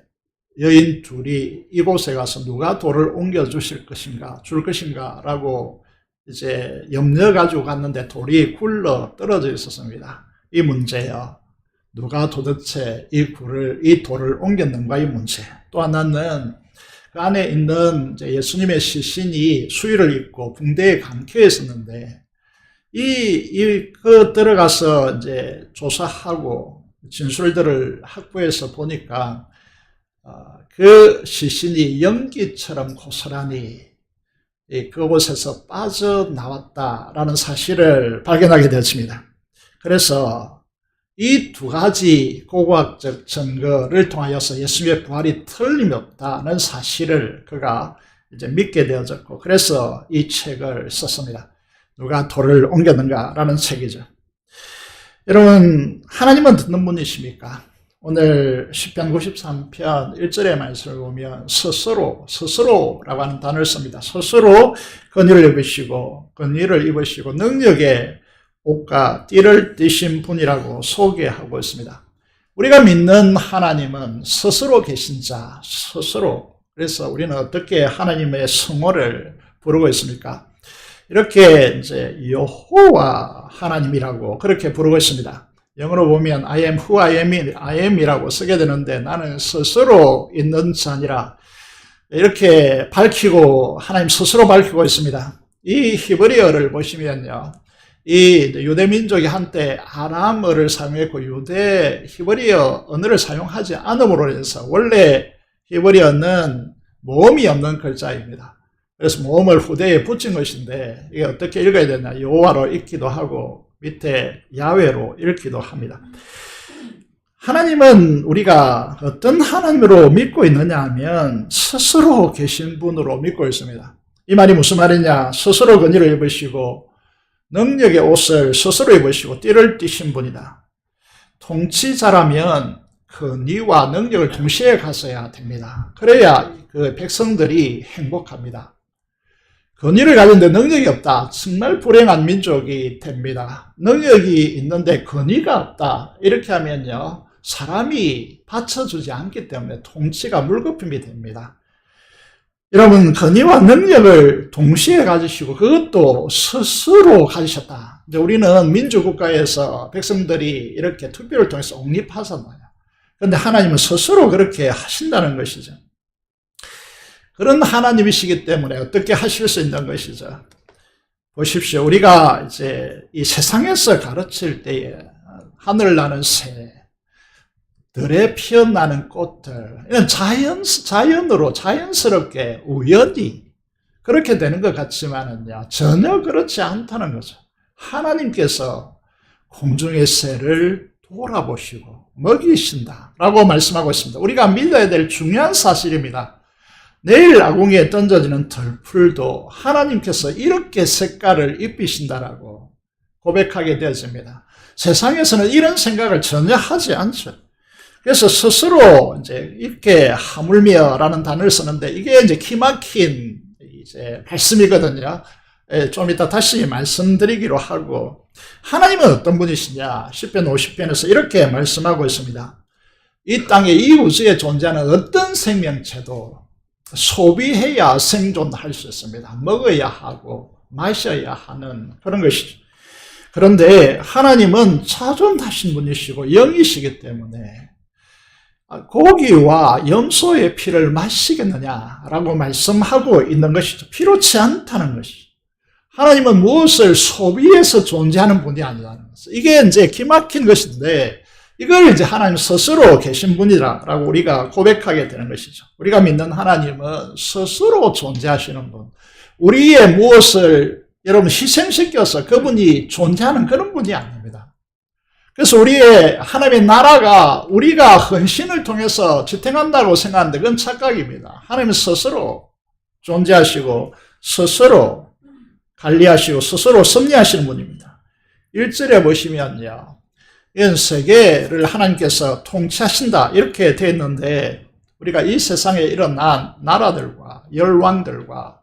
여인 둘이 이곳에 가서 누가 돌을 옮겨 주실 것인가, 줄 것인가 라고 이제 염려 가지고 갔는데 돌이 굴러 떨어져 있었습니다. 이 문제요. 누가 도대체 이 돌을 옮겼는가, 이 문제. 또 하나는 그 안에 있는 이제 예수님의 시신이 수의를 입고 붕대에 감겨 있었는데, 그 들어가서 이제 조사하고 진술들을 확보해서 보니까, 그 시신이 연기처럼 고스란히 그곳에서 빠져나왔다라는 사실을 발견하게 되었습니다. 그래서 이 두 가지 고고학적 증거를 통하여서 예수님의 부활이 틀림없다는 사실을 그가 이제 믿게 되어졌고, 그래서 이 책을 썼습니다. 누가 돌을 옮겼는가라는 책이죠. 여러분, 하나님은 듣는 분이십니까? 오늘 시편 93편 1절의 말씀을 보면 스스로라고 하는 단어를 씁니다. 스스로 권위를 입으시고 능력의 옷과 띠를 띠신 분이라고 소개하고 있습니다. 우리가 믿는 하나님은 스스로 계신 자, 스스로. 그래서 우리는 어떻게 하나님의 성호를 부르고 있습니까? 이렇게 이제 여호와 하나님이라고 그렇게 부르고 있습니다. 영어로 보면 I am who I am이라고 쓰게 되는데, 나는 스스로 있는 자니라 이렇게 밝히고, 하나님 스스로 밝히고 있습니다. 이 히브리어를 보시면요, 이 유대 민족이 한때 아람어를 사용했고 유대 히브리어 언어를 사용하지 않음으로 해서 원래 히브리어는 모음이 없는 글자입니다. 그래서 모음을 후대에 붙인 것인데, 이게 어떻게 읽어야 되나, 여호와로 읽기도 하고 밑에 야훼로 읽기도 합니다. 하나님은 우리가 어떤 하나님으로 믿고 있느냐 하면 스스로 계신 분으로 믿고 있습니다. 이 말이 무슨 말이냐? 스스로 권위를 입으시고 능력의 옷을 스스로 입으시고 띠를 띠신 분이다. 통치자라면 권위와 능력을 동시에 가져야 됩니다. 그래야 그 백성들이 행복합니다. 권위를 가졌는데 능력이 없다. 정말 불행한 민족이 됩니다. 능력이 있는데 권위가 없다. 이렇게 하면요, 사람이 받쳐주지 않기 때문에 통치가 물거품이 됩니다. 여러분, 권위와 능력을 동시에 가지시고 그것도 스스로 가지셨다. 이제 우리는 민주국가에서 백성들이 이렇게 투표를 통해서 옹립하잖아요. 그런데 하나님은 스스로 그렇게 하신다는 것이죠. 그런 하나님이시기 때문에 어떻게 하실 수 있는 것이죠. 보십시오. 우리가 이제 이 세상에서 가르칠 때에 하늘 나는 새, 들에 피어나는 꽃들, 이런 자연으로 자연스럽게 우연히 그렇게 되는 것 같지만은요, 전혀 그렇지 않다는 거죠. 하나님께서 공중의 새를 돌아보시고 먹이신다라고 말씀하고 있습니다. 우리가 믿어야 될 중요한 사실입니다. 내일 아궁이에 던져지는 덜풀도 하나님께서 이렇게 색깔을 입히신다라고 고백하게 되어집니다. 세상에서는 이런 생각을 전혀 하지 않죠. 그래서 스스로 이제 이렇게 하물며라는 단어를 쓰는데, 이게 이제 기막힌 이제 말씀이거든요. 좀 이따 다시 말씀드리기로 하고, 하나님은 어떤 분이시냐? 시편 50편에서 이렇게 말씀하고 있습니다. 이 땅에 이 우주에 존재하는 어떤 생명체도 소비해야 생존할 수 있습니다. 먹어야 하고 마셔야 하는 그런 것이죠. 그런데 하나님은 자존하신 분이시고 영이시기 때문에 고기와 염소의 피를 마시겠느냐라고 말씀하고 있는 것이죠. 필요치 않다는 것이죠. 하나님은 무엇을 소비해서 존재하는 분이 아니라는 것이죠. 이게 이제 기막힌 것인데, 이걸 이제 하나님 스스로 계신 분이라고 우리가 고백하게 되는 것이죠. 우리가 믿는 하나님은 스스로 존재하시는 분, 우리의 무엇을 여러분 희생시켜서 그분이 존재하는 그런 분이 아닙니다. 그래서 우리의 하나님의 나라가 우리가 헌신을 통해서 지탱한다고 생각하는데 그건 착각입니다. 하나님은 스스로 존재하시고 스스로 관리하시고 스스로 섭리하시는 분입니다. 1절에 보시면요. 이건 세계를 하나님께서 통치하신다 이렇게 되어 있는데 우리가 이 세상에 일어난 나라들과 열왕들과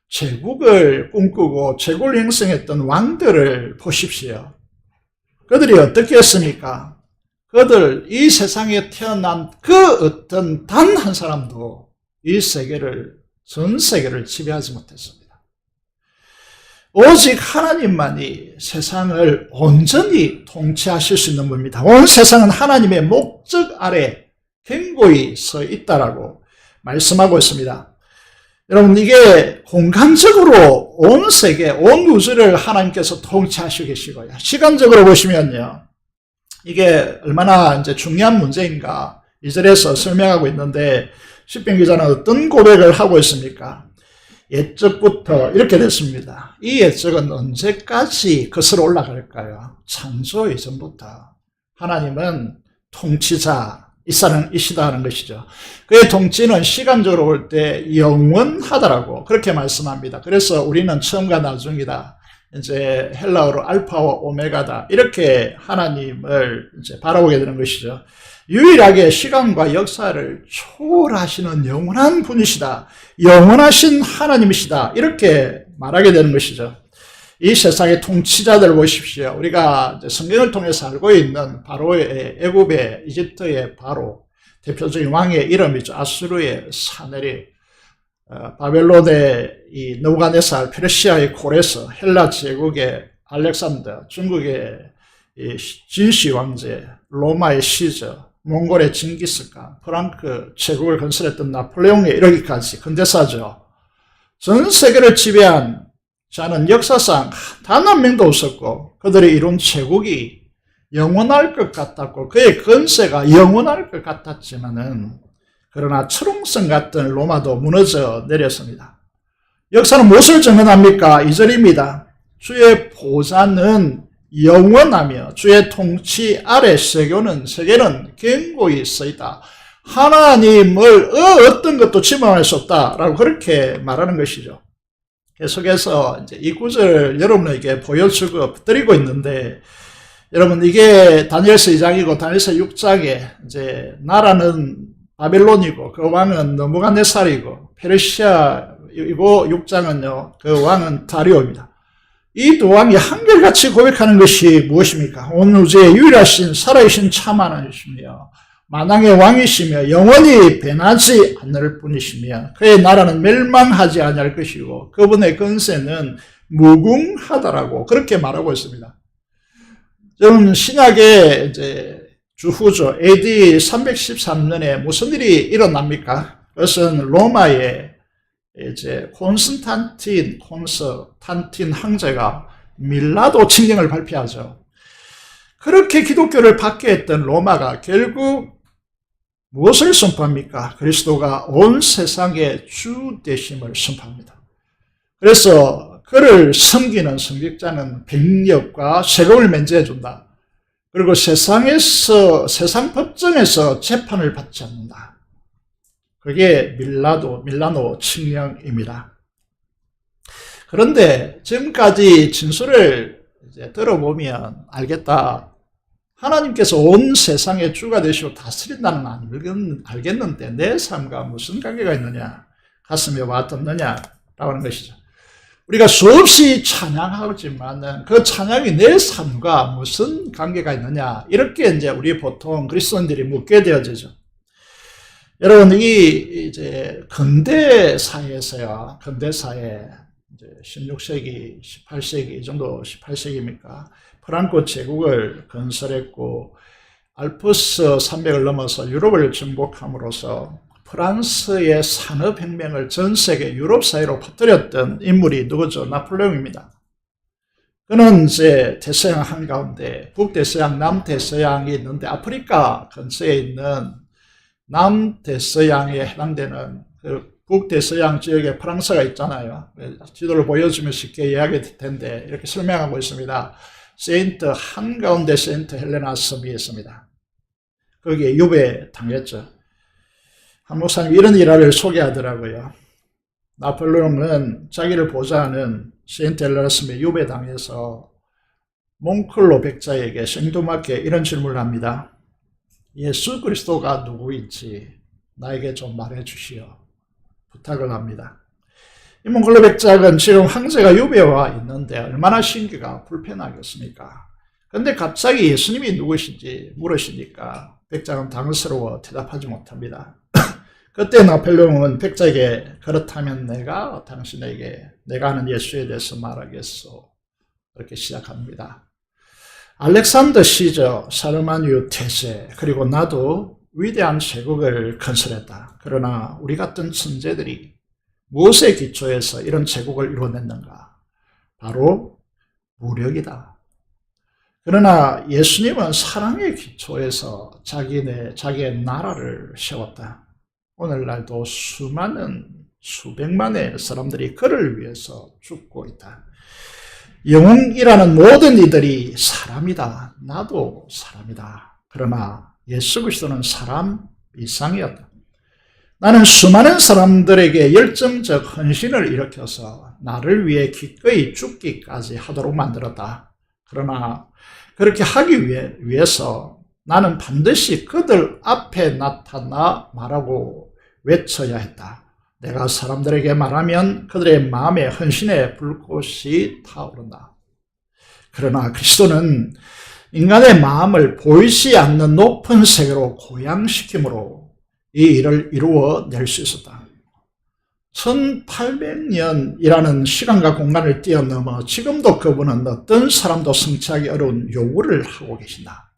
제국을 꿈꾸고 제국을 형성했던 왕들을 보십시오. 그들이 어떻게 했습니까? 그들 이 세상에 태어난 그 어떤 단 한 사람도 이 세계를 전 세계를 지배하지 못했습니다. 오직 하나님만이 세상을 온전히 통치하실 수 있는 분입니다. 온 세상은 하나님의 목적 아래 견고히 서 있다라고 말씀하고 있습니다. 여러분 이게 공간적으로 온 세계, 온 우주를 하나님께서 통치하시고 계시고요. 시간적으로 보시면요. 이게 얼마나 이제 중요한 문제인가 2절에서 설명하고 있는데 시편 기자는 어떤 고백을 하고 있습니까? 옛적부터 이렇게 됐습니다. 이 옛적은 언제까지 거슬러 올라갈까요? 창조 이전부터 하나님은 통치자이시다 하는 것이죠. 그의 통치는 시간적으로 볼 때 영원하다라고 그렇게 말씀합니다. 그래서 우리는 처음과 나중이다. 이제 헬라어로 알파와 오메가다. 이렇게 하나님을 이제 바라보게 되는 것이죠. 유일하게 시간과 역사를 초월하시는 영원한 분이시다. 영원하신 하나님이시다. 이렇게 말하게 되는 것이죠. 이 세상의 통치자들 보십시오. 우리가 성경을 통해서 알고 있는 바로의 애굽의 이집트의 바로 대표적인 왕의 이름이죠. 아수르의 사네립, 바벨론의 이 느부갓네살, 페르시아의 고레스, 헬라 제국의 알렉산더, 중국의 이 진시 왕제, 로마의 시저, 몽골의 징기스칸, 프랑크 제국을 건설했던 나폴레옹에 이르기까지 근대사죠. 전 세계를 지배한 자는 역사상 단 한 명도 없었고 그들이 이룬 제국이 영원할 것 같았고 그의 건세가 영원할 것 같았지만은 그러나 철옹성 같은 로마도 무너져 내렸습니다. 역사는 무엇을 증언합니까? 2절입니다. 주의 보좌는 영원하며 주의 통치 아래 세계는 견고히 서있다. 하나님을 어떤 것도 침범할 수 없다라고 그렇게 말하는 것이죠. 계속해서 이제 이 구절을 여러분에게 보여주고 드리고 있는데 여러분 이게 다니엘서 2장이고 다니엘서 6장에 이제 나라는 바벨론이고 그 왕은 느부갓네살이고 페르시아이고 6장은요 그 왕은 다리오입니다. 이 두 왕이 한결같이 고백하는 것이 무엇입니까? 온 우주의 유일하신 살아계신 참 하나님이시며 만왕의 왕이시며 영원히 변하지 않을 분이시며 그의 나라는 멸망하지 아니할 것이고 그분의 건세는 무궁하다라고 그렇게 말하고 있습니다. 저는 신약의 이제 주후죠. AD 313년에 무슨 일이 일어납니까? 그것은 로마의 이제 콘스탄틴 황제가 밀라도 칙령을 발표하죠. 그렇게 기독교를 받게 했던 로마가 결국 무엇을 선포합니까? 그리스도가 온 세상의 주 되심을 선포합니다. 그래서 그를 섬기는 성직자는 병력과 세금을 면제해 준다. 그리고 세상 법정에서 재판을 받지 않는다. 그게 밀라노 칙령입니다. 그런데 지금까지 진술을 이제 들어보면 알겠다. 하나님께서 온 세상의 주가 되시고 다스린다는 건 알겠는데 내 삶과 무슨 관계가 있느냐? 가슴에 와 닿느냐라고 하는 것이죠. 우리가 수없이 찬양하지만 그 찬양이 내 삶과 무슨 관계가 있느냐? 이렇게 이제 우리 보통 그리스도인들이 묻게 되어지죠. 여러분, 이제 근대 사회에서요, 근대 사회, 이제 16세기, 18세기, 이 정도 18세기입니까? 프랑코 제국을 건설했고, 알프스 산맥을 넘어서 유럽을 정복함으로써 프랑스의 산업혁명을 전 세계 유럽 사회로 퍼뜨렸던 인물이 누구죠? 나폴레옹입니다. 그는 이제 대서양 한가운데, 북대서양, 남대서양이 있는데, 아프리카 근처에 있는 남대서양에 해당되는 그 북대서양 지역에 프랑스가 있잖아요. 지도를 보여주면 쉽게 이해하게 될 텐데 이렇게 설명하고 있습니다. 세인트 한가운데 세인트 헬레나 섬이 있습니다. 거기에 유배당했죠. 한 목사님이 이런 일화를 소개하더라고요. 나폴레옹은 자기를 보좌하는 세인트 헬레나 섬에 유배당해서 몽클로 백자에게 생뚱맞게 이런 질문을 합니다. 예수 그리스도가 누구인지 나에게 좀 말해 주시오. 부탁을 합니다. 이 몽클로 백작은 지금 황제가 유배와 있는데 얼마나 신기가 불편하겠습니까? 그런데 갑자기 예수님이 누구신지 물으시니까 백작은 당스러워 대답하지 못합니다. 그때 나폴레옹은 백작에게 그렇다면 내가 당신에게 내가 아는 예수에 대해서 말하겠소. 그렇게 시작합니다. 알렉산더 시저, 사르마니우 태세, 그리고 나도 위대한 제국을 건설했다. 그러나 우리 같은 천재들이 무엇에 기초해서 이런 제국을 이뤄냈는가? 바로 무력이다. 그러나 예수님은 사랑에 기초해서 자기의 나라를 세웠다. 오늘날도 수많은 수백만의 사람들이 그를 위해서 죽고 있다. 영웅이라는 모든 이들이 사람이다. 나도 사람이다. 그러나 예수 그리스도는 사람 이상이었다. 나는 수많은 사람들에게 열정적 헌신을 일으켜서 나를 위해 기꺼이 죽기까지 하도록 만들었다. 그러나 그렇게 하기 위해서 나는 반드시 그들 앞에 나타나 말하고 외쳐야 했다. 내가 사람들에게 말하면 그들의 마음에 헌신의 불꽃이 타오른다. 그러나 그리스도는 인간의 마음을 보이지 않는 높은 세계로 고양시킴으로 이 일을 이루어낼 수 있었다. 1800년이라는 시간과 공간을 뛰어넘어 지금도 그분은 어떤 사람도 성취하기 어려운 요구를 하고 계신다.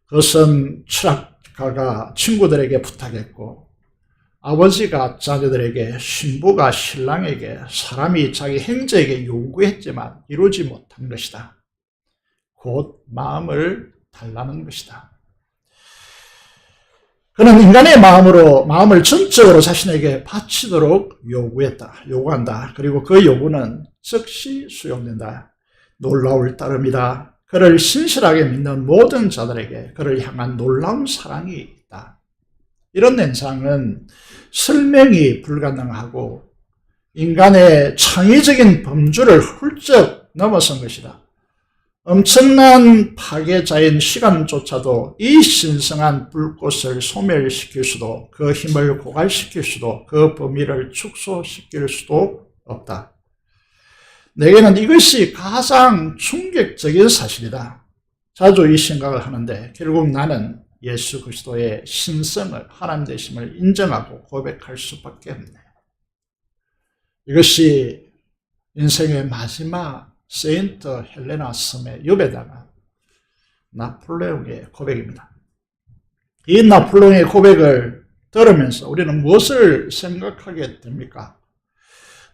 그것은 철학가가 친구들에게 부탁했고 아버지가 자녀들에게, 신부가 신랑에게, 사람이 자기 형제에게 요구했지만 이루지 못한 것이다. 곧 마음을 달라는 것이다. 그는 인간의 마음을 전적으로 자신에게 바치도록 요구한다. 그리고 그 요구는 즉시 수용된다. 놀라울 따름이다. 그를 신실하게 믿는 모든 자들에게 그를 향한 놀라운 사랑이 있다. 이런 현상은 설명이 불가능하고 인간의 창의적인 범주를 훌쩍 넘어선 것이다. 엄청난 파괴자인 시간조차도 이 신성한 불꽃을 소멸시킬 수도, 그 힘을 고갈시킬 수도, 그 범위를 축소시킬 수도 없다. 내게는 이것이 가장 충격적인 사실이다. 자주 이 생각을 하는데 결국 나는 예수 그리스도의 신성을, 하나님 되심을 인정하고 고백할 수밖에 없네. 이것이 인생의 마지막 세인트 헬레나 섬에 유배당한 나폴레옹의 고백입니다. 이 나폴레옹의 고백을 들으면서 우리는 무엇을 생각하게 됩니까?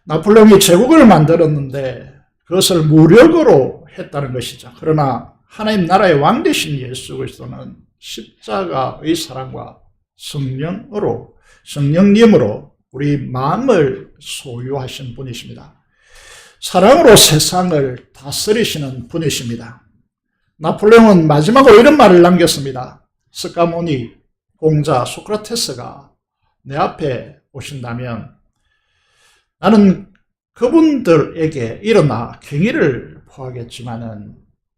나폴레옹이 제국을 만들었는데 그것을 무력으로 했다는 것이죠. 그러나 하나님 나라의 왕 되신 예수 그리스도는 십자가의 사랑과 성령님으로 우리 마음을 소유하신 분이십니다. 사랑으로 세상을 다스리시는 분이십니다. 나폴레옹은 마지막으로 이런 말을 남겼습니다. 스카모니 공자 소크라테스가 내 앞에 오신다면 나는 그분들에게 일어나 경의를 표하겠지만은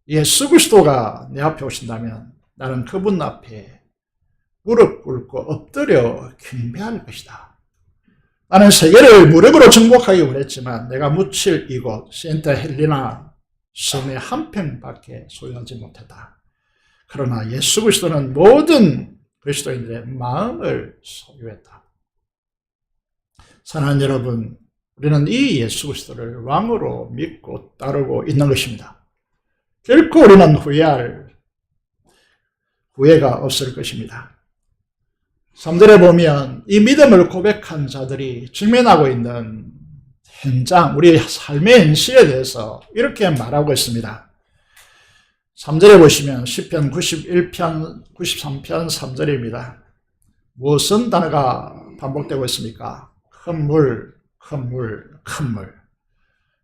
예수 그리스도가 내 앞에 오신다면 나는 그분 앞에 무릎 꿇고 엎드려 경배할 것이다. 나는 세계를 무력으로 정복하기 원했지만 내가 묻힐 이곳 세인트 헬레나 섬의 한 평밖에 소유하지 못했다. 그러나 예수 그리스도는 모든 그리스도인들의 마음을 소유했다. 사랑하는 여러분, 우리는 이 예수 그리스도를 왕으로 믿고 따르고 있는 것입니다. 결코 우리는 후회가 없을 것입니다. 3절에 보면 이 믿음을 고백한 자들이 직면하고 있는 현장, 우리의 삶의 현실에 대해서 이렇게 말하고 있습니다. 3절에 보시면 시편 91편, 93편 3절입니다. 무슨 단어가 반복되고 있습니까? 큰 물, 큰 물, 큰 물.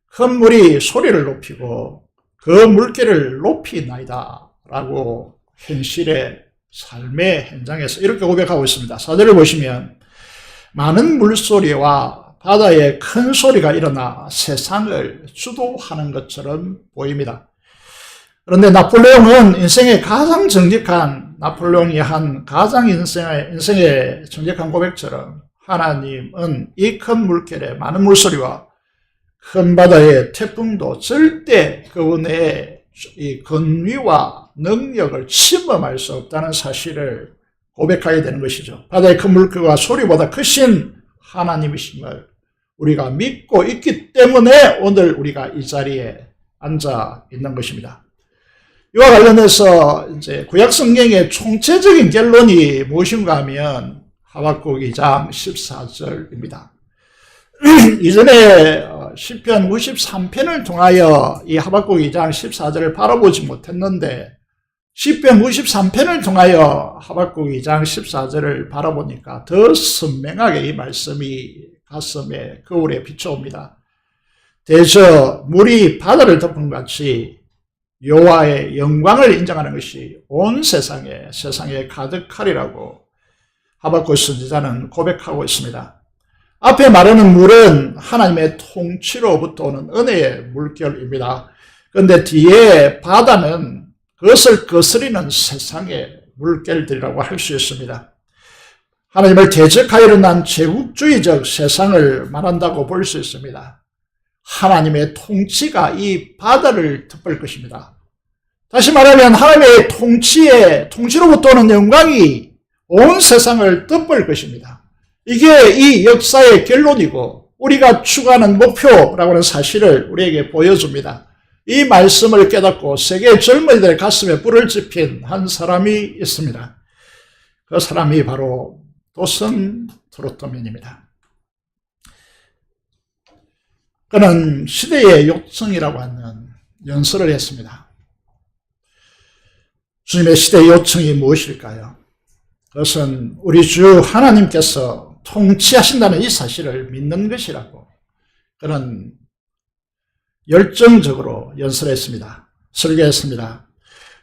큰 물이 소리를 높이고 그 물결을 높이나이다 라고 현실의 삶의 현장에서 이렇게 고백하고 있습니다. 4절을 보시면 많은 물소리와 바다의 큰 소리가 일어나 세상을 주도하는 것처럼 보입니다. 그런데 나폴레옹은 인생의 가장 정직한 나폴레옹이 한 가장 인생의 정직한 고백처럼 하나님은 이 큰 물결의 많은 물소리와 큰 바다의 태풍도 절대 그 은혜의 이 권위와 능력을 침범할 수 없다는 사실을 고백하게 되는 것이죠. 바다의 큰 물결과 소리보다 크신 하나님이심을 우리가 믿고 있기 때문에 오늘 우리가 이 자리에 앉아 있는 것입니다. 이와 관련해서 이제 구약 성경의 총체적인 결론이 무엇인가 하면 하박국 2장 14절입니다. 이전에 시편 93편을 통하여 이 하박국 2장 14절을 바라보지 못했는데 시편 93편을 통하여 하박국 2장 14절을 바라보니까 더 선명하게 이 말씀이 가슴에 거울에 비춰옵니다. 대저 물이 바다를 덮은 같이 여호와의 영광을 인정하는 것이 온 세상에 가득하리라고 하박국 선지자는 고백하고 있습니다. 앞에 말하는 물은 하나님의 통치로부터 오는 은혜의 물결입니다. 그런데 뒤에 바다는 그것을 거스리는 세상의 물결들이라고 할 수 있습니다. 하나님을 대적하여 일어난 제국주의적 세상을 말한다고 볼 수 있습니다. 하나님의 통치가 이 바다를 덮을 것입니다. 다시 말하면 하나님의 통치로부터 오는 영광이 온 세상을 덮을 것입니다. 이게 이 역사의 결론이고 우리가 추구하는 목표라고 하는 사실을 우리에게 보여줍니다. 이 말씀을 깨닫고 세계 젊은이들 가슴에 불을 지핀 한 사람이 있습니다. 그 사람이 바로 도슨 트로트맨입니다. 그는 시대의 요청이라고 하는 연설을 했습니다. 주님의 시대의 요청이 무엇일까요? 그것은 우리 주 하나님께서 통치하신다는 이 사실을 믿는 것이라고 그는 열정적으로 연설했습니다. 설교했습니다.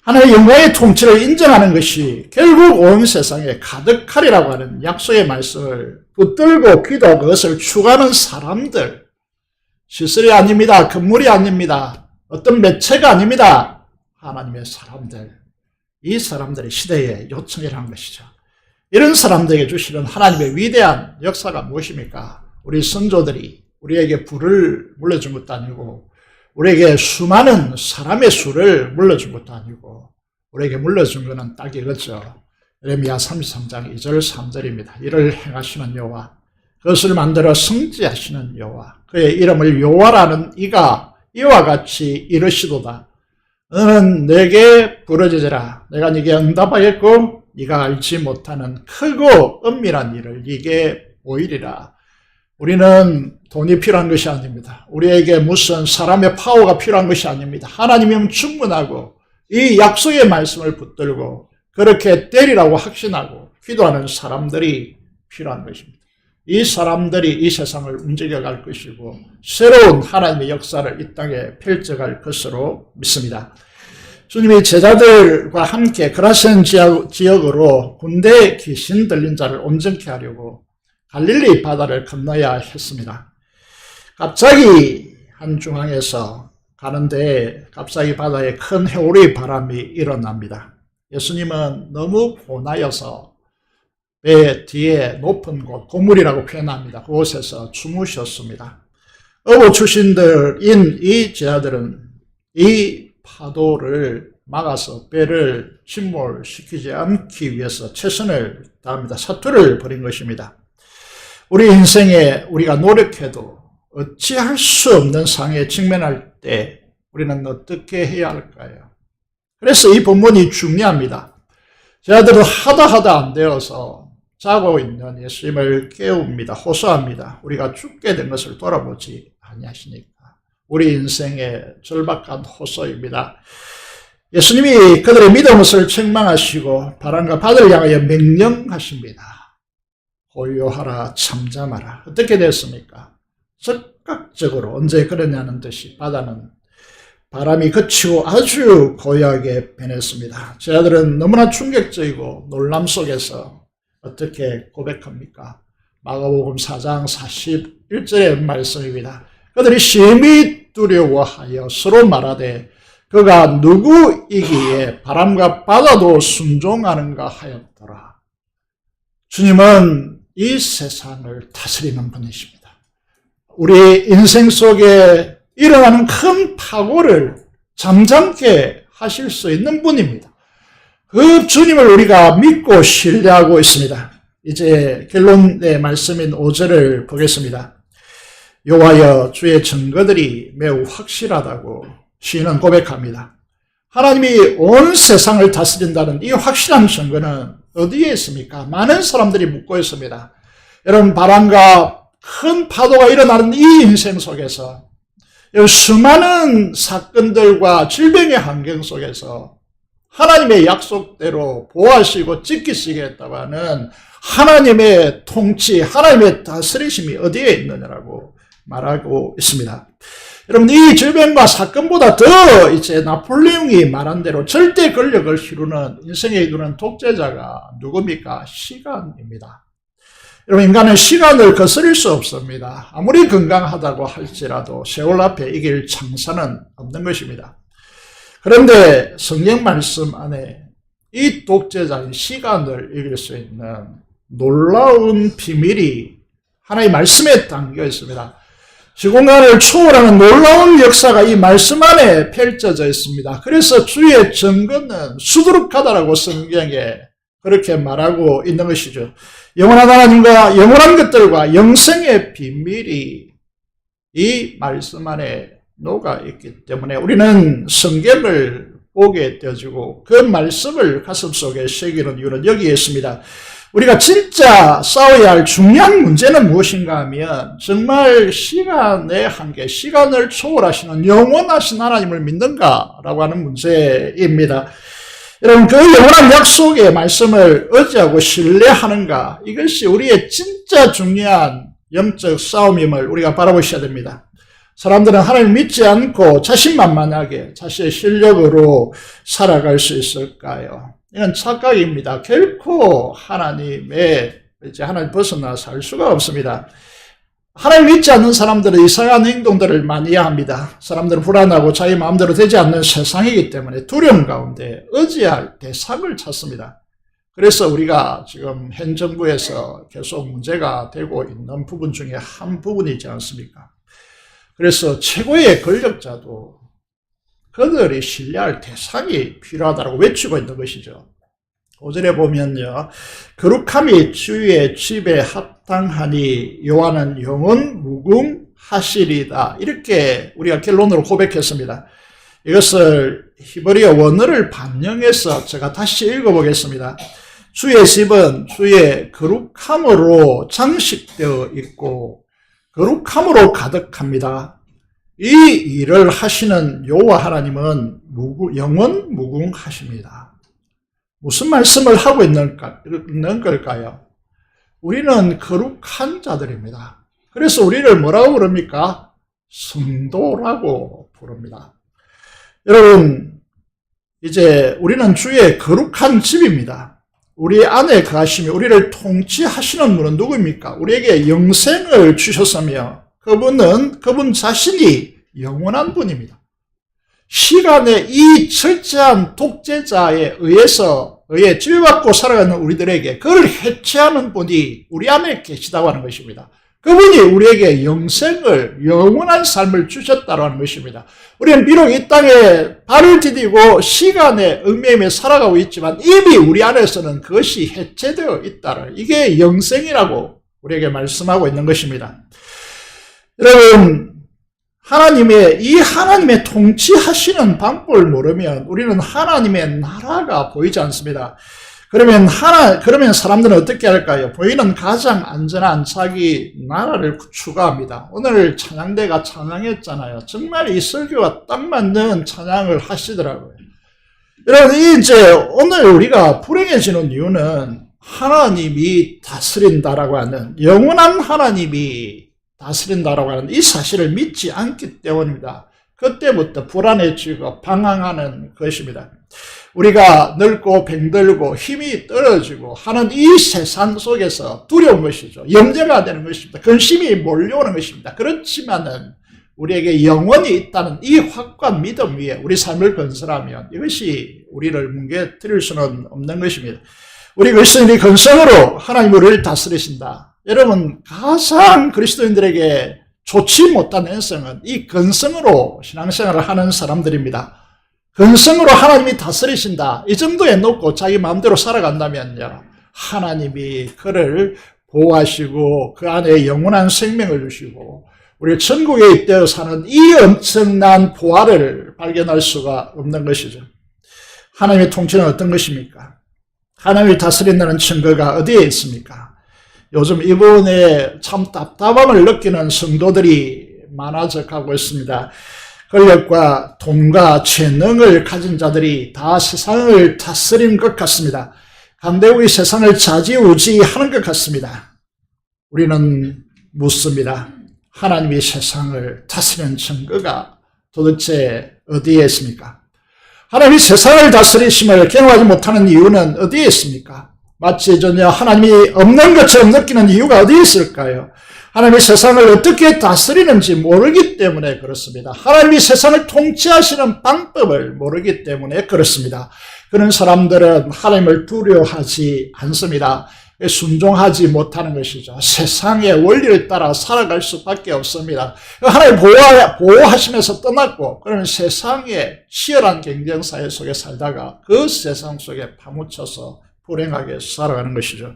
하나님의 영광의 통치를 인정하는 것이 결국 온 세상에 가득하리라고 하는 약속의 말씀을 붙들고 기도하고 그것을 추구하는 사람들, 시설이 아닙니다. 건물이 아닙니다. 어떤 매체가 아닙니다. 하나님의 사람들, 이 사람들의 시대의 요청이라는 것이죠. 이런 사람들에게 주시는 하나님의 위대한 역사가 무엇입니까? 우리 선조들이 우리에게 불을 물려준 것도 아니고 우리에게 수많은 사람의 수를 물려준 것도 아니고 우리에게 물려준 것은 딱 이거죠. 예레미야 33장 2절 3절입니다. 이를 행하시는 여호와, 그것을 만들어 성지하시는 여호와, 그의 이름을 여호와라는 이가 이와 같이 이르시도다. 너는 내게 부르짖으라. 내가 네게 응답하겠고 네가 알지 못하는 크고 은밀한 일을 네게 보이리라. 우리는 돈이 필요한 것이 아닙니다. 우리에게 무슨 사람의 파워가 필요한 것이 아닙니다. 하나님이면 충분하고 이 약속의 말씀을 붙들고 그렇게 되리라고 확신하고 기도하는 사람들이 필요한 것입니다. 이 사람들이 이 세상을 움직여갈 것이고 새로운 하나님의 역사를 이 땅에 펼쳐갈 것으로 믿습니다. 주님이 제자들과 함께 그라센 지역으로 군대 귀신 들린 자를 온전케 하려고 갈릴리 바다를 건너야 했습니다. 갑자기 한 중앙에서 가는데 갑자기 바다에 큰 해오리 바람이 일어납니다. 예수님은 너무 고나여서 배 뒤에 높은 곳, 고물이라고 표현합니다. 그곳에서 주무셨습니다. 어부 출신들인 이 제자들은 이 파도를 막아서 배를 침몰시키지 않기 위해서 최선을 다합니다. 사투를 벌인 것입니다. 우리 인생에 우리가 노력해도 어찌할 수 없는 상황에 직면할 때 우리는 어떻게 해야 할까요? 그래서 이 본문이 중요합니다. 제자들은 하다 안 되어서 자고 있는 예수님을 깨웁니다. 호소합니다. 우리가 죽게 된 것을 돌아보지 아니하시니까. 우리 인생의 절박한 호소입니다. 예수님이 그들의 믿음을 책망하시고 바람과 바다를 향하여 명령하십니다. 고요하라 잠잠하라. 어떻게 됐습니까? 즉각적으로 언제 그러냐는 듯이 바다는 바람이 그치고 아주 고요하게 변했습니다. 제 아들은 너무나 충격적이고 놀람 속에서 어떻게 고백합니까? 마가복음 4장 41절의 말씀입니다. 그들이 심히 두려워하여 서로 말하되 그가 누구이기에 바람과 바다도 순종하는가 하였더라. 주님은 이 세상을 다스리는 분이십니다. 우리 인생 속에 일어나는 큰 파고를 잠잠케 하실 수 있는 분입니다. 그 주님을 우리가 믿고 신뢰하고 있습니다. 이제 결론의 말씀인 5절을 보겠습니다. 여호와여 주의 증거들이 매우 확실하다고 시인은 고백합니다. 하나님이 온 세상을 다스린다는 이 확실한 증거는 어디에 있습니까? 많은 사람들이 묻고 있습니다. 여러분, 바람과 큰 파도가 일어나는 이 인생 속에서 수많은 사건들과 질병의 환경 속에서 하나님의 약속대로 보호하시고 지키시겠다고 하는 하나님의 통치, 하나님의 다스리심이 어디에 있느냐라고 말하고 있습니다. 여러분, 이 질병과 사건보다 더 이제 나폴레옹이 말한 대로 절대 권력을 휘두르는 인생에 이루는 독재자가 누굽니까? 시간입니다. 여러분, 인간은 시간을 거스릴 수 없습니다. 아무리 건강하다고 할지라도 세월 앞에 이길 창사는 없는 것입니다. 그런데 성경 말씀 안에 이 독재자인 시간을 이길 수 있는 놀라운 비밀이 하나님의 말씀에 담겨 있습니다. 시공간을 초월하는 놀라운 역사가 이 말씀 안에 펼쳐져 있습니다. 그래서 주의 증거는 수두룩하다라고 성경에 그렇게 말하고 있는 것이죠. 영원한 하나님과 영원한 것들과 영생의 비밀이 이 말씀 안에 녹아있기 때문에 우리는 성경을 보게 되어지고 그 말씀을 가슴속에 새기는 이유는 여기에 있습니다. 우리가 진짜 싸워야 할 중요한 문제는 무엇인가 하면 정말 시간의 한계, 시간을 초월하시는 영원하신 하나님을 믿는가라고 하는 문제입니다. 여러분, 그 영원한 약속의 말씀을 의지하고 신뢰하는가, 이것이 우리의 진짜 중요한 영적 싸움임을 우리가 바라보셔야 됩니다. 사람들은 하나님을 믿지 않고 자신만만하게 자신의 실력으로 살아갈 수 있을까요? 이건 착각입니다. 결코 하나님 벗어나 살 수가 없습니다. 하나님 믿지 않는 사람들은 이상한 행동들을 많이 합니다. 사람들은 불안하고 자기 마음대로 되지 않는 세상이기 때문에 두려움 가운데 의지할 대상을 찾습니다. 그래서 우리가 지금 현 정부에서 계속 문제가 되고 있는 부분 중에 한 부분이지 않습니까? 그래서 최고의 권력자도 그들이 신뢰할 대상이 필요하다고 외치고 있는 것이죠. 5절에 보면요, 거룩함이 주의 집에 합당하니 여호와는 영원 무궁하시리다. 이렇게 우리가 결론으로 고백했습니다. 이것을 히브리어 원어를 반영해서 제가 다시 읽어보겠습니다. 주의 집은 주의 거룩함으로 장식되어 있고 거룩함으로 가득합니다. 이 일을 하시는 여호와 하나님은 영원 무궁하십니다. 무슨 말씀을 하고 있는 걸까요? 우리는 거룩한 자들입니다. 그래서 우리를 뭐라고 부릅니까? 성도라고 부릅니다. 여러분, 이제 우리는 주의 거룩한 집입니다. 우리 안에 거하시며 우리를 통치하시는 분은 누구입니까? 우리에게 영생을 주셨으며 그분 자신이 영원한 분입니다. 시간의 이 철저한 독재자에 의해 지배받고 살아가는 우리들에게 그를 해체하는 분이 우리 안에 계시다고 하는 것입니다. 그분이 우리에게 영원한 삶을 주셨다고 하는 것입니다. 우리는 비록 이 땅에 발을 디디고 시간의 얽매임에 살아가고 있지만 이미 우리 안에서는 그것이 해체되어 있다는, 이게 영생이라고 우리에게 말씀하고 있는 것입니다. 여러분, 하나님의 통치하시는 방법을 모르면 우리는 하나님의 나라가 보이지 않습니다. 그러면 사람들은 어떻게 할까요? 보이는 가장 안전한 자기 나라를 추구합니다. 오늘 찬양대가 찬양했잖아요. 정말 이 설교가 딱 맞는 찬양을 하시더라고요. 여러분, 오늘 우리가 불행해지는 이유는 하나님이 다스린다라고 하는, 영원한 하나님이 다스린다라고 하는 이 사실을 믿지 않기 때문입니다. 그때부터 불안해지고 방황하는 것입니다. 우리가 늙고 병들고 힘이 떨어지고 하는 이 세상 속에서 두려운 것이죠. 염려가 되는 것입니다. 근심이 몰려오는 것입니다. 그렇지만은 우리에게 영원히 있다는 이 확고한 믿음 위에 우리 삶을 건설하면 이것이 우리를 뭉개뜨릴 수는 없는 것입니다. 우리 그리스도인이 근성으로 하나님 우리를 다스리신다. 여러분, 가장 그리스도인들에게 좋지 못한 현상은 이 근성으로 신앙생활을 하는 사람들입니다. 근성으로 하나님이 다스리신다. 이 정도에 놓고 자기 마음대로 살아간다면요, 하나님이 그를 보호하시고 그 안에 영원한 생명을 주시고 우리 천국에 입되어 사는 이 엄청난 보화를 발견할 수가 없는 것이죠. 하나님의 통치는 어떤 것입니까? 하나님을 다스린다는 증거가 어디에 있습니까? 요즘 이 부분에 참 답답함을 느끼는 성도들이 많아져 가고 있습니다. 권력과 돈과 재능을 가진 자들이 다 세상을 다스리는 것 같습니다. 강대국이 세상을 좌지우지하는 것 같습니다. 우리는 묻습니다. 하나님이 세상을 다스리는 증거가 도대체 어디에 있습니까? 하나님이 세상을 다스리심을 경험하지 못하는 이유는 어디에 있습니까? 마치 전혀 하나님이 없는 것처럼 느끼는 이유가 어디에 있을까요? 하나님이 세상을 어떻게 다스리는지 모르기 때문에 그렇습니다. 하나님이 세상을 통치하시는 방법을 모르기 때문에 그렇습니다. 그런 사람들은 하나님을 두려워하지 않습니다. 순종하지 못하는 것이죠. 세상의 원리를 따라 살아갈 수밖에 없습니다. 하나님 보호하시면서 떠났고, 그러면 세상의 치열한 경쟁사회 속에 살다가 그 세상 속에 파묻혀서 불행하게 살아가는 것이죠.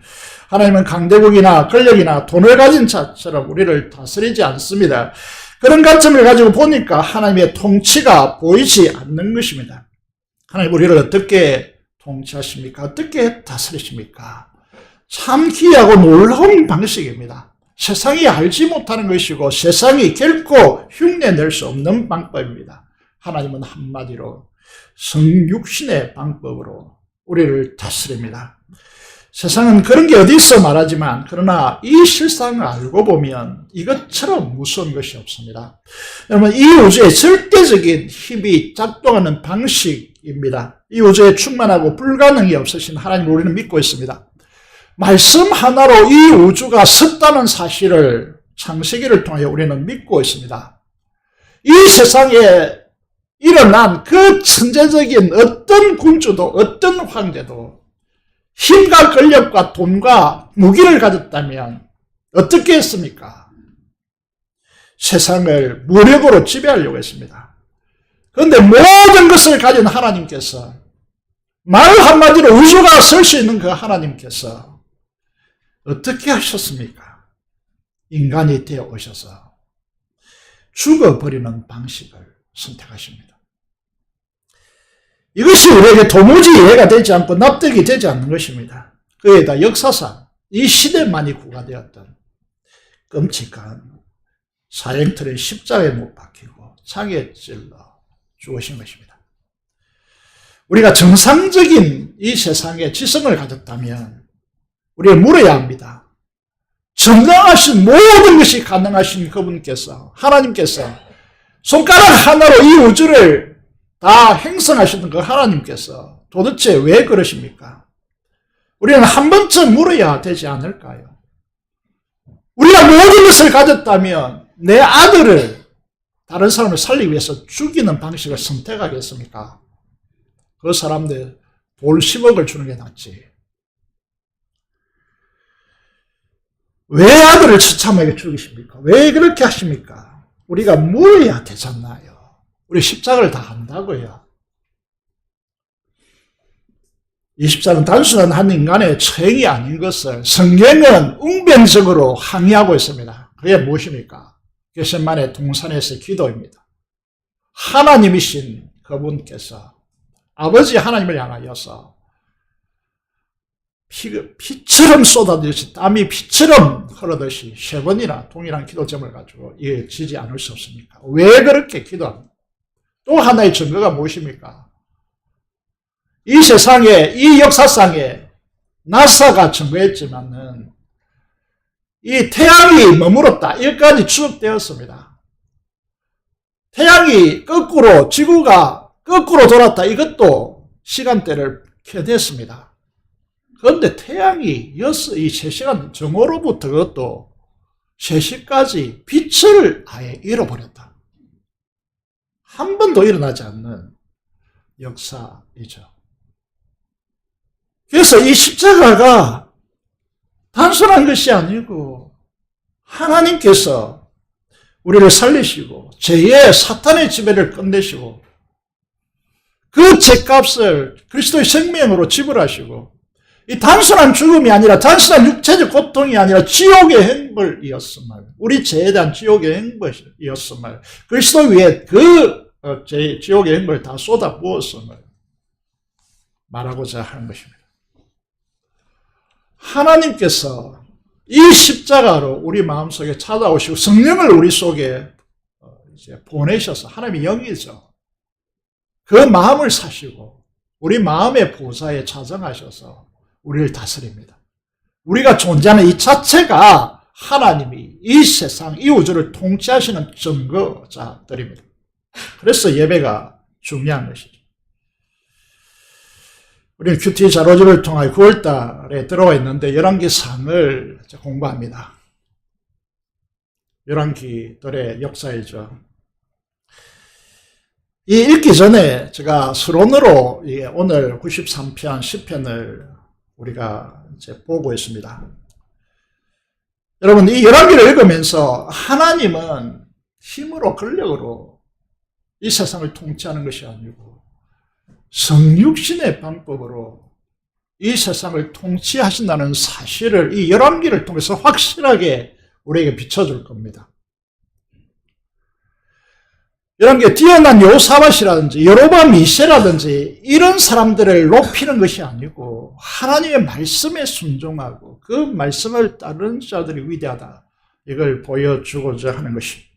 하나님은 강대국이나 권력이나 돈을 가진 자처럼 우리를 다스리지 않습니다. 그런 관점을 가지고 보니까 하나님의 통치가 보이지 않는 것입니다. 하나님 우리를 어떻게 통치하십니까? 어떻게 다스리십니까? 참 귀하고 놀라운 방식입니다. 세상이 알지 못하는 것이고 세상이 결코 흉내낼 수 없는 방법입니다. 하나님은 한마디로 성육신의 방법으로 우리를 다스립니다. 세상은 그런 게 어디 있어 말하지만, 그러나 이 실상을 알고 보면 이것처럼 무서운 것이 없습니다. 여러분, 이 우주의 절대적인 힘이 작동하는 방식입니다. 이 우주에 충만하고 불가능이 없으신 하나님을 우리는 믿고 있습니다. 말씀 하나로 이 우주가 섰다는 사실을 창세기를 통해 우리는 믿고 있습니다. 이 세상에 일어난 그 천재적인 어떤 군주도 어떤 황제도 힘과 권력과 돈과 무기를 가졌다면 어떻게 했습니까? 세상을 무력으로 지배하려고 했습니다. 그런데 모든 것을 가진 하나님께서, 말 한마디로 우주가 설 수 있는 그 하나님께서 어떻게 하셨습니까? 인간이 되어 오셔서 죽어버리는 방식을 선택하십니다. 이것이 우리에게 도무지 이해가 되지 않고 납득이 되지 않는 것입니다. 그에다 역사상 이 시대만이 구가되었던 끔찍한 사형틀의 십자가에 못 박히고 창에 찔러 죽으신 것입니다. 우리가 정상적인 이 세상에 지성을 가졌다면 우리가 물어야 합니다. 정당하신 모든 것이 가능하신 그분께서, 하나님께서 손가락 하나로 이 우주를 다 행성하시는 그 하나님께서 도대체 왜 그러십니까? 우리는 한 번쯤 물어야 되지 않을까요? 우리가 모든 것을 가졌다면 내 아들을 다른 사람을 살리기 위해서 죽이는 방식을 선택하겠습니까? 그 사람들 돌 10억을 주는 게 낫지. 왜 아들을 처참하게 죽이십니까? 왜 그렇게 하십니까? 우리가 물어야 되잖아요. 우리 십자가를 다 한다고요. 이 십자가는 단순한 한 인간의 처형이 아닌 것을 성경은 웅변적으로 항의하고 있습니다. 그게 무엇입니까? 겟세마네 동산에서의 기도입니다. 하나님이신 그분께서 아버지 하나님을 향하여서 피처럼 쏟아지듯이 땀이 피처럼 흐르듯이 3번이나 동일한 기도점을 가지고 이어지지 않을 수 없습니까? 왜 그렇게 기도합니까? 또 하나의 증거가 무엇입니까? 이 세상에, 이 역사상에 나사가 증거했지만은 이 태양이 머물었다. 여기까지 추적되었습니다. 태양이 거꾸로, 지구가 거꾸로 돌았다. 이것도 시간대를 켜냈습니다. 그런데 태양이 이 3시간 정오로부터 그것도 3시까지 빛을 아예 잃어버렸다. 한 번도 일어나지 않는 역사이죠. 그래서 이 십자가가 단순한 것이 아니고 하나님께서 우리를 살리시고 죄의 사탄의 지배를 끝내시고 그 죄값을 그리스도의 생명으로 지불하시고 이 단순한 죽음이 아니라 단순한 육체적 고통이 아니라 지옥의 행벌이었음을 우리 죄에 대한 지옥의 행벌이었음을 그리스도 위에 그 지옥의 행벌을 다 쏟아부었음을 말하고자 하는 것입니다. 하나님께서 이 십자가로 우리 마음속에 찾아오시고 성령을 우리 속에 이제 보내셔서 하나님이 영이죠. 그 마음을 사시고 우리 마음의 보좌에 자정하셔서 우리를 다스립니다. 우리가 존재하는 이 자체가 하나님이 이 세상, 이 우주를 통치하시는 증거자들입니다. 그래서 예배가 중요한 것이죠. 우리는 큐티 자료집을 통해 9월달에 들어와 있는데 열왕기상을 공부합니다. 열왕기들의 역사이죠. 이 읽기 전에 제가 서론으로 오늘 93편 10편을 우리가 이제 보고 있습니다. 여러분, 이 열왕기를 읽으면서 하나님은 힘으로 권력으로 이 세상을 통치하는 것이 아니고 성육신의 방법으로 이 세상을 통치하신다는 사실을 이 열왕기를 통해서 확실하게 우리에게 비춰줄 겁니다. 열왕기에 뛰어난 요사밧이라든지 여로보암 2세라든지 이런 사람들을 높이는 것이 아니고 하나님의 말씀에 순종하고 그 말씀을 따르는 자들이 위대하다. 이걸 보여주고자 하는 것입니다.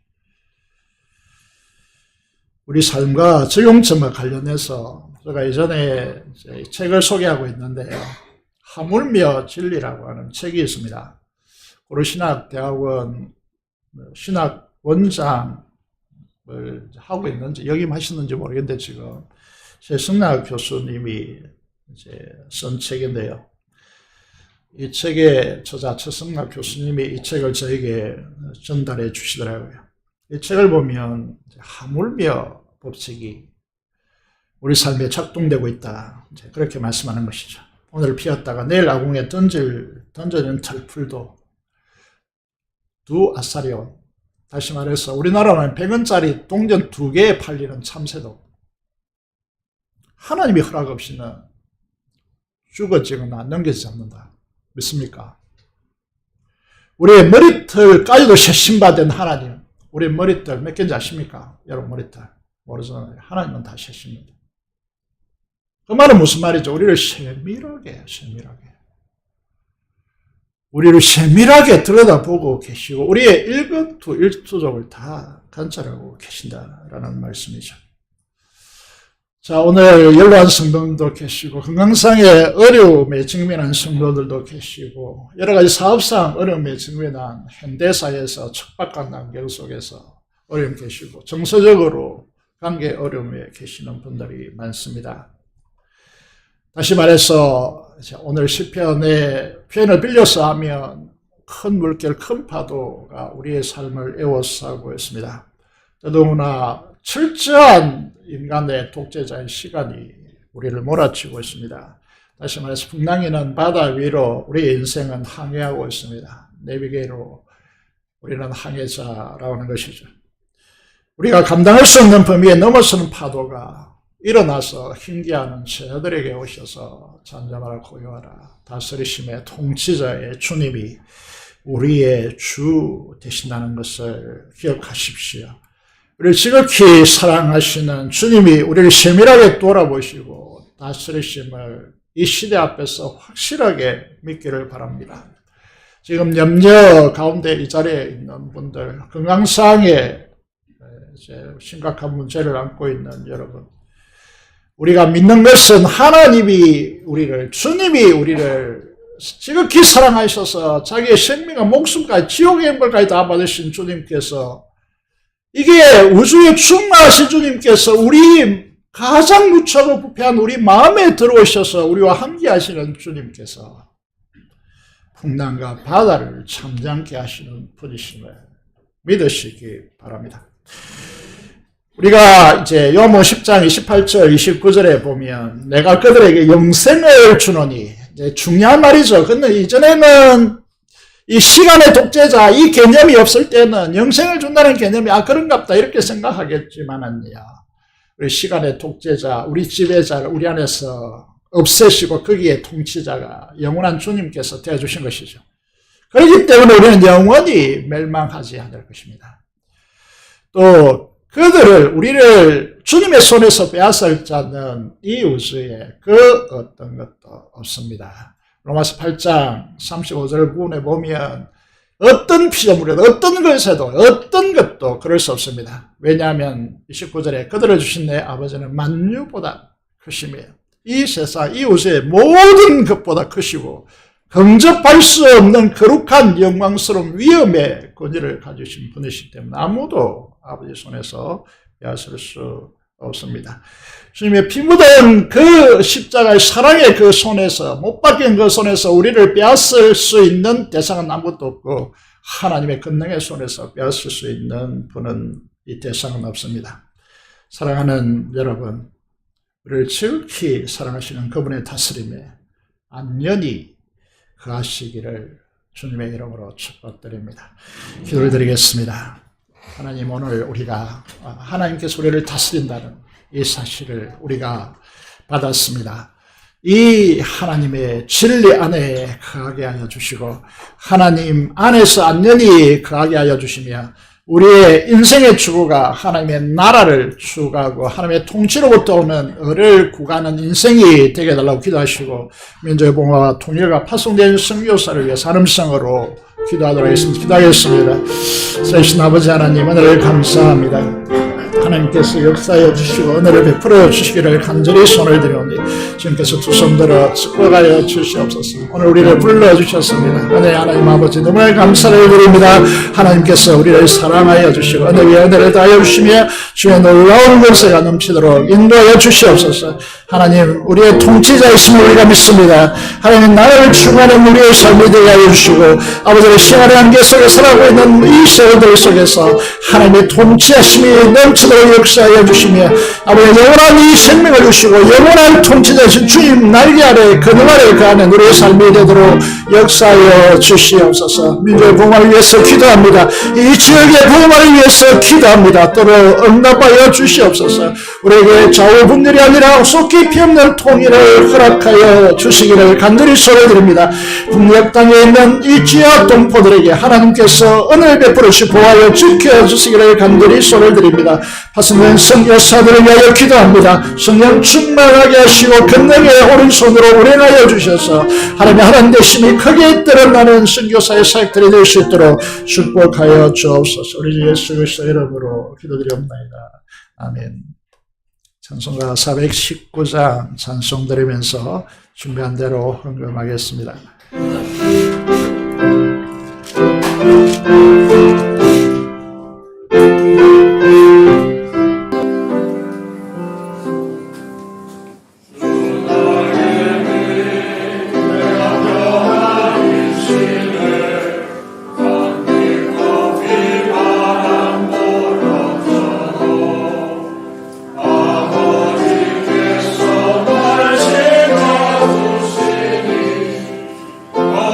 우리 삶과 적용점과 관련해서 제가 예전에 책을 소개하고 있는데요. 하물며 진리라고 하는 책이 있습니다. 고려신학대학원 신학 원장을 하고 있는지 역임하시는지 모르겠는데 지금 최승락 교수님이 이제 쓴 책인데요. 이 책의 저자 최승락 교수님이 이 책을 저에게 전달해 주시더라고요. 이 책을 보면 하물며 법칙이 우리 삶에 작동되고 있다. 그렇게 말씀하는 것이죠. 오늘 피었다가 내일 아궁에 던져진 털풀도 두 아사리온. 다시 말해서 우리나라는 100원짜리 동전 2개에 팔리는 참새도 하나님의 허락 없이는 죽어지거나 넘겨지지 않는다. 믿습니까? 우리의 머리털까지도 쇄신받은 하나님. 우리 머리털 몇 개인지 아십니까? 여러분 머리털. 모르잖아요. 하나님은 다 쇄십니다. 그 말은 무슨 말이죠? 우리를 세밀하게 우리를 세밀하게 들여다보고 계시고 우리의 일거투 일투족을 다 관찰하고 계신다라는 말씀이죠. 자, 오늘 연로한 성도들도 계시고 건강상의 어려움에 직면한 성도들도 계시고 여러 가지 사업상 어려움에 직면한 현대사회에서 척박한 환경 속에서 어려움 계시고 정서적으로 관계 어려움에 계시는 분들이 많습니다. 다시 말해서 오늘 시편의 표현을 빌려서 하면 큰 물결, 큰 파도가 우리의 삶을 에워싸고 있습니다. 더더구나 철저한 인간의 독재자의 시간이 우리를 몰아치고 있습니다. 다시 말해서 풍랑이는 바다 위로 우리의 인생은 항해하고 있습니다. 내비게이로 우리는 항해자라고 하는 것이죠. 우리가 감당할 수 없는 범위에 넘어서는 파도가 일어나서 힘겨워하는 제자들에게 오셔서 잠잠하라 고요하라. 다스리심의 통치자의 주님이 우리의 주 되신다는 것을 기억하십시오. 우리를 지극히 사랑하시는 주님이 우리를 세밀하게 돌아보시고 다스리심을 이 시대 앞에서 확실하게 믿기를 바랍니다. 지금 염려 가운데 이 자리에 있는 분들, 건강상에 심각한 문제를 안고 있는 여러분, 우리가 믿는 것은 하나님이 우리를, 주님이 우리를 지극히 사랑하셔서 자기의 생명과 목숨까지 지옥의 형벌까지 다 받으신 주님께서, 이게 우주에 충만하신 주님께서 우리 가장 무척하고 부패한 우리 마음에 들어오셔서 우리와 함께 하시는 주님께서 풍랑과 바다를 잠잠케 하시는 분이심을 믿으시기 바랍니다. 우리가 이제 요한복음 10장 28절 29절에 보면 내가 그들에게 영생을 주노니, 이제 중요한 말이죠. 근데 이전에는 이 시간의 독재자 이 개념이 없을 때는 영생을 준다는 개념이 그런갑다 이렇게 생각하겠지만은요, 우리 시간의 독재자, 우리 지배자를 우리 안에서 없애시고 거기에 통치자가 영원한 주님께서 되어주신 것이죠. 그렇기 때문에 우리는 영원히 멸망하지 않을 것입니다. 또 우리를 주님의 손에서 빼앗을 자는 이 우주에 그 어떤 것도 없습니다. 로마서 8장 35절 부분에 보면 어떤 피조물에도 어떤 것에도 어떤 것도 그럴 수 없습니다. 왜냐하면 29절에 그들을 주신 내 아버지는 만유보다 크시며 이 세상 이 우주의 모든 것보다 크시고 근접할 수 없는 거룩한 영광스러운 위엄의 권위를 가지신 분이시기 때문에 아무도 아버지 손에서 빼앗을 수 없습니다. 주님의 피 묻은 그 십자가의 사랑의 그 손에서, 못 박힌 그 손에서 우리를 빼앗을 수 있는 대상은 아무것도 없고 하나님의 권능의 손에서 빼앗을 수 있는 분은 이 대상은 없습니다. 사랑하는 여러분, 우리를 지극히 사랑하시는 그분의 다스림에 안연히 거하시기를 주님의 이름으로 축복드립니다. 기도를 드리겠습니다. 하나님, 오늘 우리가 하나님께서 우리를 다스린다는 이 사실을 우리가 받았습니다. 이 하나님의 진리 안에 거하게 하여 주시고 하나님 안에서 안연히 거하게 하여 주시며 우리의 인생의 추구가 하나님의 나라를 추구하고 하나님의 통치로부터 오는 을을 구가는 인생이 되게 해달라고 기도하시고 민족의 봉화와 통일과 파송된 선교사를 위해 사람성으로 기도하도록 하겠습니다. 기도하겠습니다. 살아계신 아버지 하나님, 은혜를 감사합니다. 하나님께서 역사해 주시고 은혜를 베풀어 주시기를 간절히 손을 드려오니 주님께서 두 손 들어 축복하여 주시옵소서. 오늘 우리를 불러주셨습니다. 은혜 하나님 아버지 너무나 감사를 드립니다. 하나님께서 우리를 사랑하여 주시고 은혜 위에 은혜를 다하여 주시며 주의 놀라운 권세가 넘치도록 인도하여 주시옵소서. 하나님, 우리의 통치자이심을 우리가 믿습니다. 하나님, 나라를 추구하는 우리의 삶이 되게 하여 주시고 아버지의 시간의 한계 속에 살아가고 있는 이 세월들 속에서 하나님의 통치하심이 넘치도록 역사하여 주시며 아버지 영원한 이 생명을 주시고 영원한 통치자이신 주님 날개 아래 그늘 아래 거하는 우리의 삶이 되도록 역사하여 주시옵소서. 민족의 봉화를 위해서 기도합니다. 이 지역의 봉화를 위해서 기도합니다. 또로 응답하여 주시옵소서. 우리에게 좌우 분열이 아니라 속히 깊이 없는 통일을 허락하여 주시기를 간절히 소원드립니다. 북녘 땅에 있는 이 지하 동포들에게 하나님께서 은혜를 베풀으시 보호하여 지켜주시기를 간절히 소원드립니다. 파송된 선교사들을 위하여 기도합니다. 성령 충만하게 하시고 권능의 오른손으로 운행하여 주셔서 하나님의 하나님 되심이 크게 드러나는 선교사의 사역들이 될 수 있도록 축복하여 주옵소서. 우리 예수 그리스도 이름으로 기도드리옵나이다. 아멘. 찬송가 419장 찬송 드리면서 준비한 대로 헌금하겠습니다. 오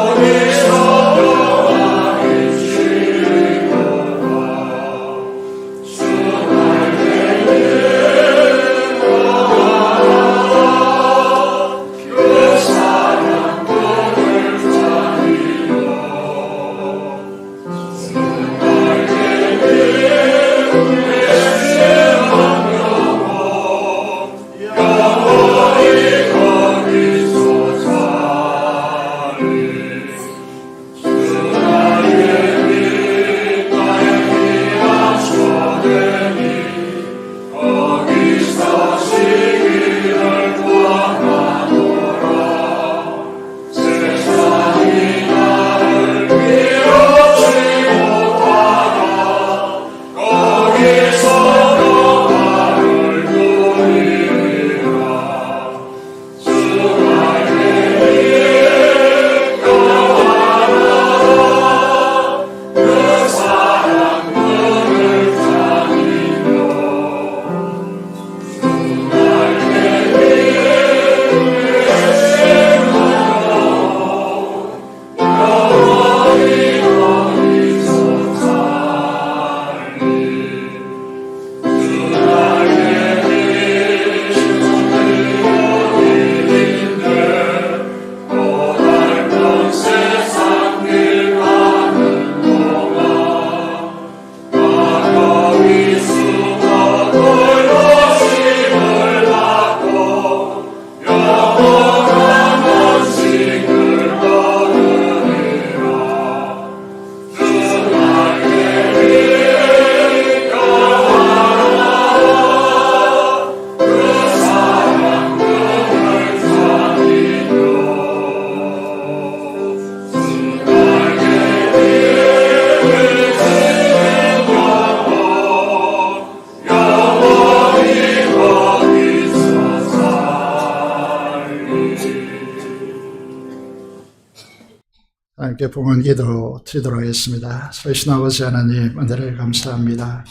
함께 봉헌 기도 드리도록 하겠습니다. 설신 아버지 하나님 은혜를 감사합니다.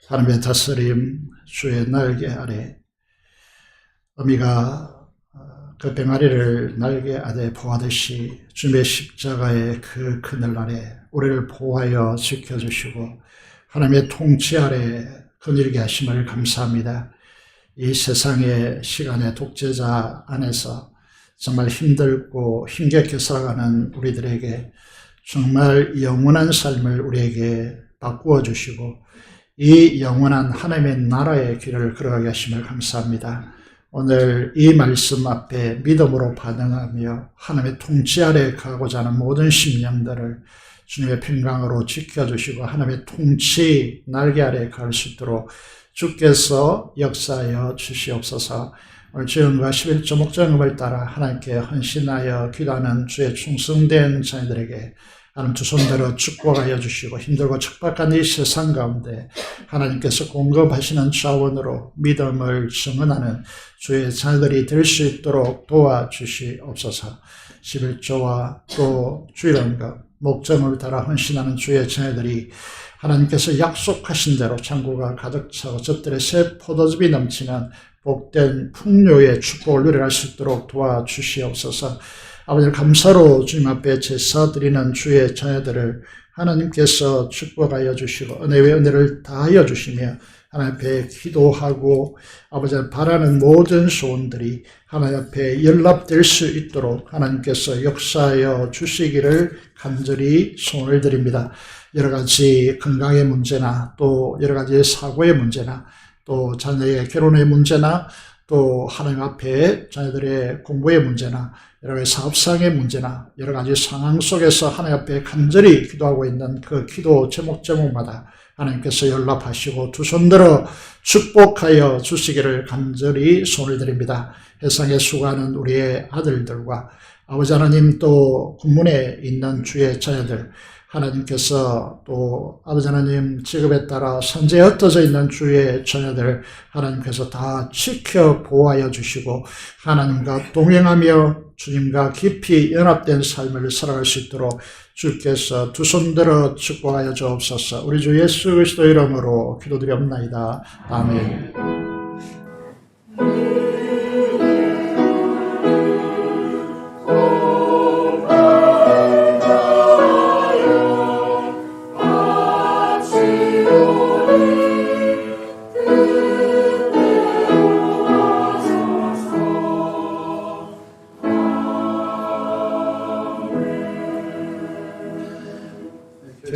하나님의 다스림 주의 날개 아래 어미가 그 병아리를 날개 아래 보하듯이 주님의 십자가의 그 그늘 아래 우리를 보호하여 지켜주시고 하나님의 통치 아래 거느리게 하심을 감사합니다. 이 세상의 시간의 독재자 안에서 정말 힘들고 힘겹게 살아가는 우리들에게 정말 영원한 삶을 우리에게 바꾸어 주시고 이 영원한 하나님의 나라의 길을 걸어가게 하심을 감사합니다. 오늘 이 말씀 앞에 믿음으로 반응하며 하나님의 통치 아래 가고자 하는 모든 심령들을 주님의 평강으로 지켜주시고 하나님의 통치 날개 아래 갈 수 있도록 주께서 역사하여 주시옵소서. 오늘 주님과 11조 목장음을 따라 하나님께 헌신하여 기도하는 주의 충성된 자녀들에게 하나님 두 손들어 축복하여 주시고 힘들고 척박한 이 세상 가운데 하나님께서 공급하시는 자원으로 믿음을 증언하는 주의 자녀들이 될 수 있도록 도와주시옵소서. 11조와 또 주일원금 목장을 따라 헌신하는 주의 자녀들이 하나님께서 약속하신 대로 창고가 가득 차고 젖들의 새 포도즙이 넘치는 복된 풍요의 축복을 누려갈 수 있도록 도와주시옵소서. 아버지 감사로 주님 앞에 제사 드리는 주의 자녀들을 하나님께서 축복하여 주시고 은혜의 은혜를 다하여 주시며 하나님 앞에 기도하고 아버지 바라는 모든 소원들이 하나님 앞에 연락될 수 있도록 하나님께서 역사하여 주시기를 간절히 소원을 드립니다. 여러 가지 건강의 문제나 또 여러 가지 사고의 문제나 또 자녀의 결혼의 문제나 또 하나님 앞에 자녀들의 공부의 문제나 여러 가지 사업상의 문제나 여러 가지 상황 속에서 하나님 앞에 간절히 기도하고 있는 그 기도 제목마다 하나님께서 연락하시고 두 손들어 축복하여 주시기를 간절히 소원을 드립니다. 세상에 수고하는 우리의 아들들과 아버지 하나님 또 군문에 있는 주의 자녀들 하나님께서 또 아버지 하나님 직업에 따라 선제에 흩어져 있는 주의 자녀들 하나님께서 다 지켜 보호하여 주시고 하나님과 동행하며 주님과 깊이 연합된 삶을 살아갈 수 있도록 주께서 두 손들어 축복하여 주옵소서. 우리 주 예수 그리스도 이름으로 기도드리옵나이다. 아멘.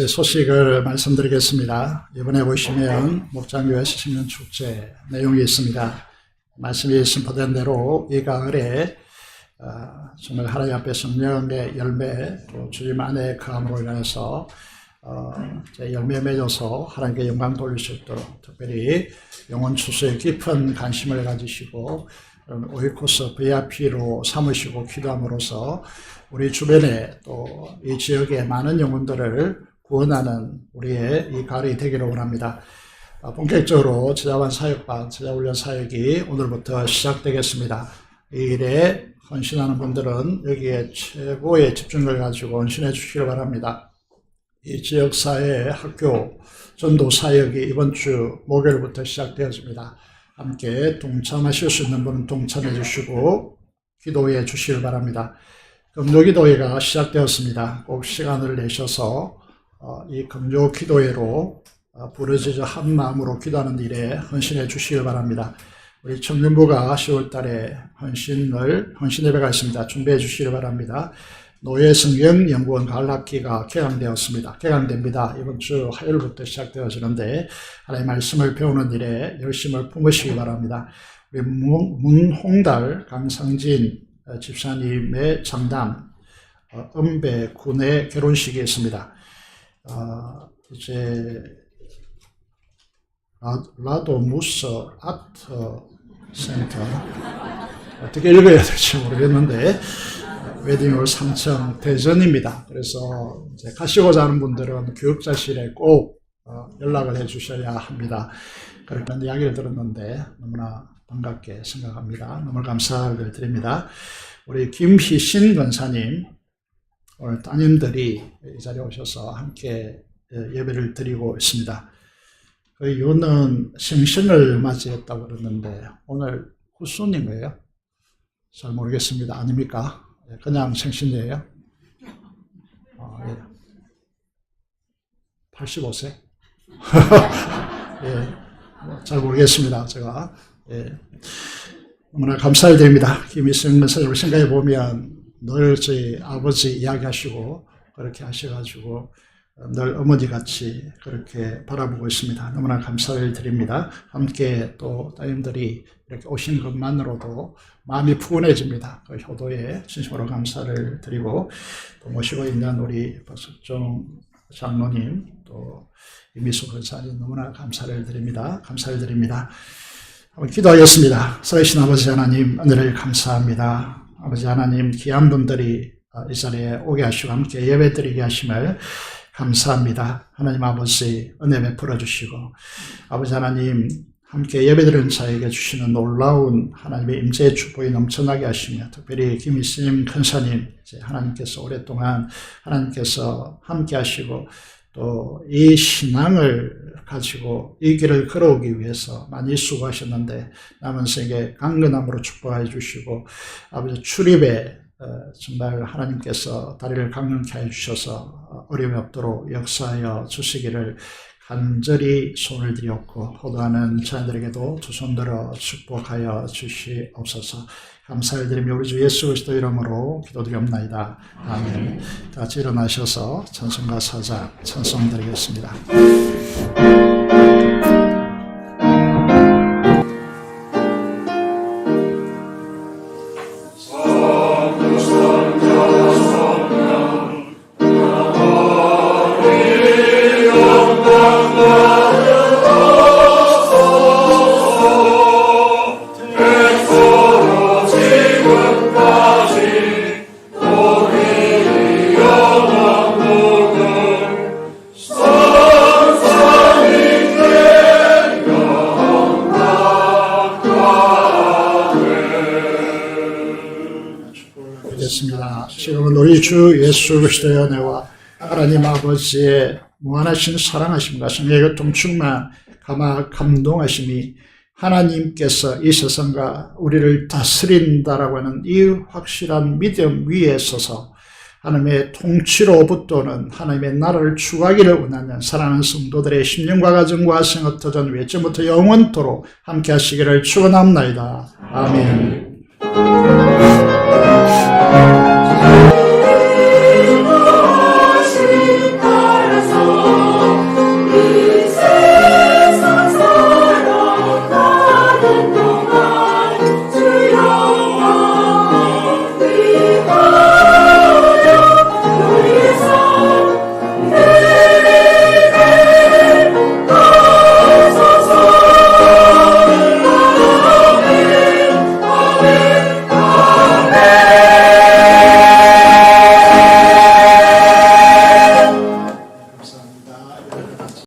소식을 말씀드리겠습니다. 이번에 보시면 목장교회 신년 축제 내용이 있습니다. 말씀이 선포된 대로 이 가을에 정말 하나님 앞에 성령의 열매 또 주님 안에 거함으로 인해서 열매 맺어서 하나님께 영광 돌릴 수 있도록 특별히 영혼 추수에 깊은 관심을 가지시고 오이코스 VIP로 삼으시고 기도함으로써 우리 주변에 또 이 지역의 많은 영혼들을 구원하는 우리의 이 가을이 되기를 원합니다. 본격적으로 제자반 사역반, 제자훈련 사역이 오늘부터 시작되겠습니다. 이 일에 헌신하는 분들은 여기에 최고의 집중력을 가지고 헌신해 주시길 바랍니다. 이 지역사회 학교 전도 사역이 이번 주 목요일부터 시작되었습니다. 함께 동참하실 수 있는 분은 동참해 주시고 기도해 주시길 바랍니다. 금요기도회가 시작되었습니다. 꼭 시간을 내셔서 이 금요 기도회로 부르짖어 한 마음으로 기도하는 일에 헌신해 주시길 바랍니다. 우리 청년부가 10월 달에 헌신 예배가 있습니다. 준비해 주시길 바랍니다. 노예성경연구원 가을학기가 개강됩니다. 이번 주 화요일부터 시작되어지는데 하나님의 말씀을 배우는 일에 열심을 품으시기 바랍니다. 우리 문홍달 강상진 집사님의 장남 은배 군의 결혼식이 있습니다. 이제 라도무스 아트 센터 어떻게 읽어야 될지 모르겠는데 웨딩홀 3층 대전입니다. 그래서 이제 가시고자 하는 분들은 교육자실에 꼭 연락을 해 주셔야 합니다. 그런 이야기를 들었는데 너무나 반갑게 생각합니다. 너무 감사를 드립니다. 우리 김희신 권사님 오늘 따님들이 이 자리에 오셔서 함께 예배를 드리고 있습니다. 그 이유는 생신을 맞이했다고 그러는데 오늘 후순인가요? 잘 모르겠습니다. 아닙니까? 그냥 생신이에요? 예. 85세? 예. 잘 모르겠습니다. 제가. 예. 너무나 감사드립니다. 김희성 권사님을 생각해 보면 늘 저희 아버지 이야기하시고 그렇게 하셔가지고 늘 어머니같이 그렇게 바라보고 있습니다. 너무나 감사를 드립니다. 함께 또 따님들이 이렇게 오신 것만으로도 마음이 푸근해집니다. 그 효도에 진심으로 감사를 드리고 또 모시고 있는 우리 박석종 장로님 또 이미수 권사님 너무나 감사를 드립니다. 감사를 드립니다. 한번 기도하겠습니다. 살아계신 아버지 하나님 은혜를 감사합니다. 아버지 하나님 귀한 분들이 이 자리에 오게 하시고 함께 예배드리게 하심을 감사합니다. 하나님 아버지 은혜 베풀어 주시고 아버지 하나님 함께 예배드리는 자에게 주시는 놀라운 하나님의 임재의 축복이 넘쳐나게 하시며 특별히 김희스님 큰사님 하나님께서 오랫동안 하나님께서 함께 하시고 또 이 신앙을 가지고 이 길을 걸어오기 위해서 많이 수고하셨는데 남은 생에 강건함으로 축복해 주시고 아버지 출입에 정말 하나님께서 다리를 강건케 해주셔서 어려움이 없도록 역사하여 주시기를 간절히 손을 들였고 호도하는 자녀들에게도 두 손 들어 축복하여 주시옵소서. 감사를 드리며 우리 주 예수 그리스도 이름으로 기도드리옵나이다. 아멘. 다 같이 일어나셔서 찬송가 사자 찬송 드리겠습니다. 지금은 우리 주 예수 그리스도의 은혜와 하나님 아버지의 무한하신 사랑하심과 성령의 교통 충만 감동하심이 하나님께서 이 세상과 우리를 다스린다라고 하는 이 확실한 믿음 위에 서서 하나님의 통치로 붙도는 하나님의 나라를 추구하기를 원하는 사랑하는 성도들의 심령과 가정과 생업터전 외점부터 영원토록 함께 하시기를 축원합니다. 아멘.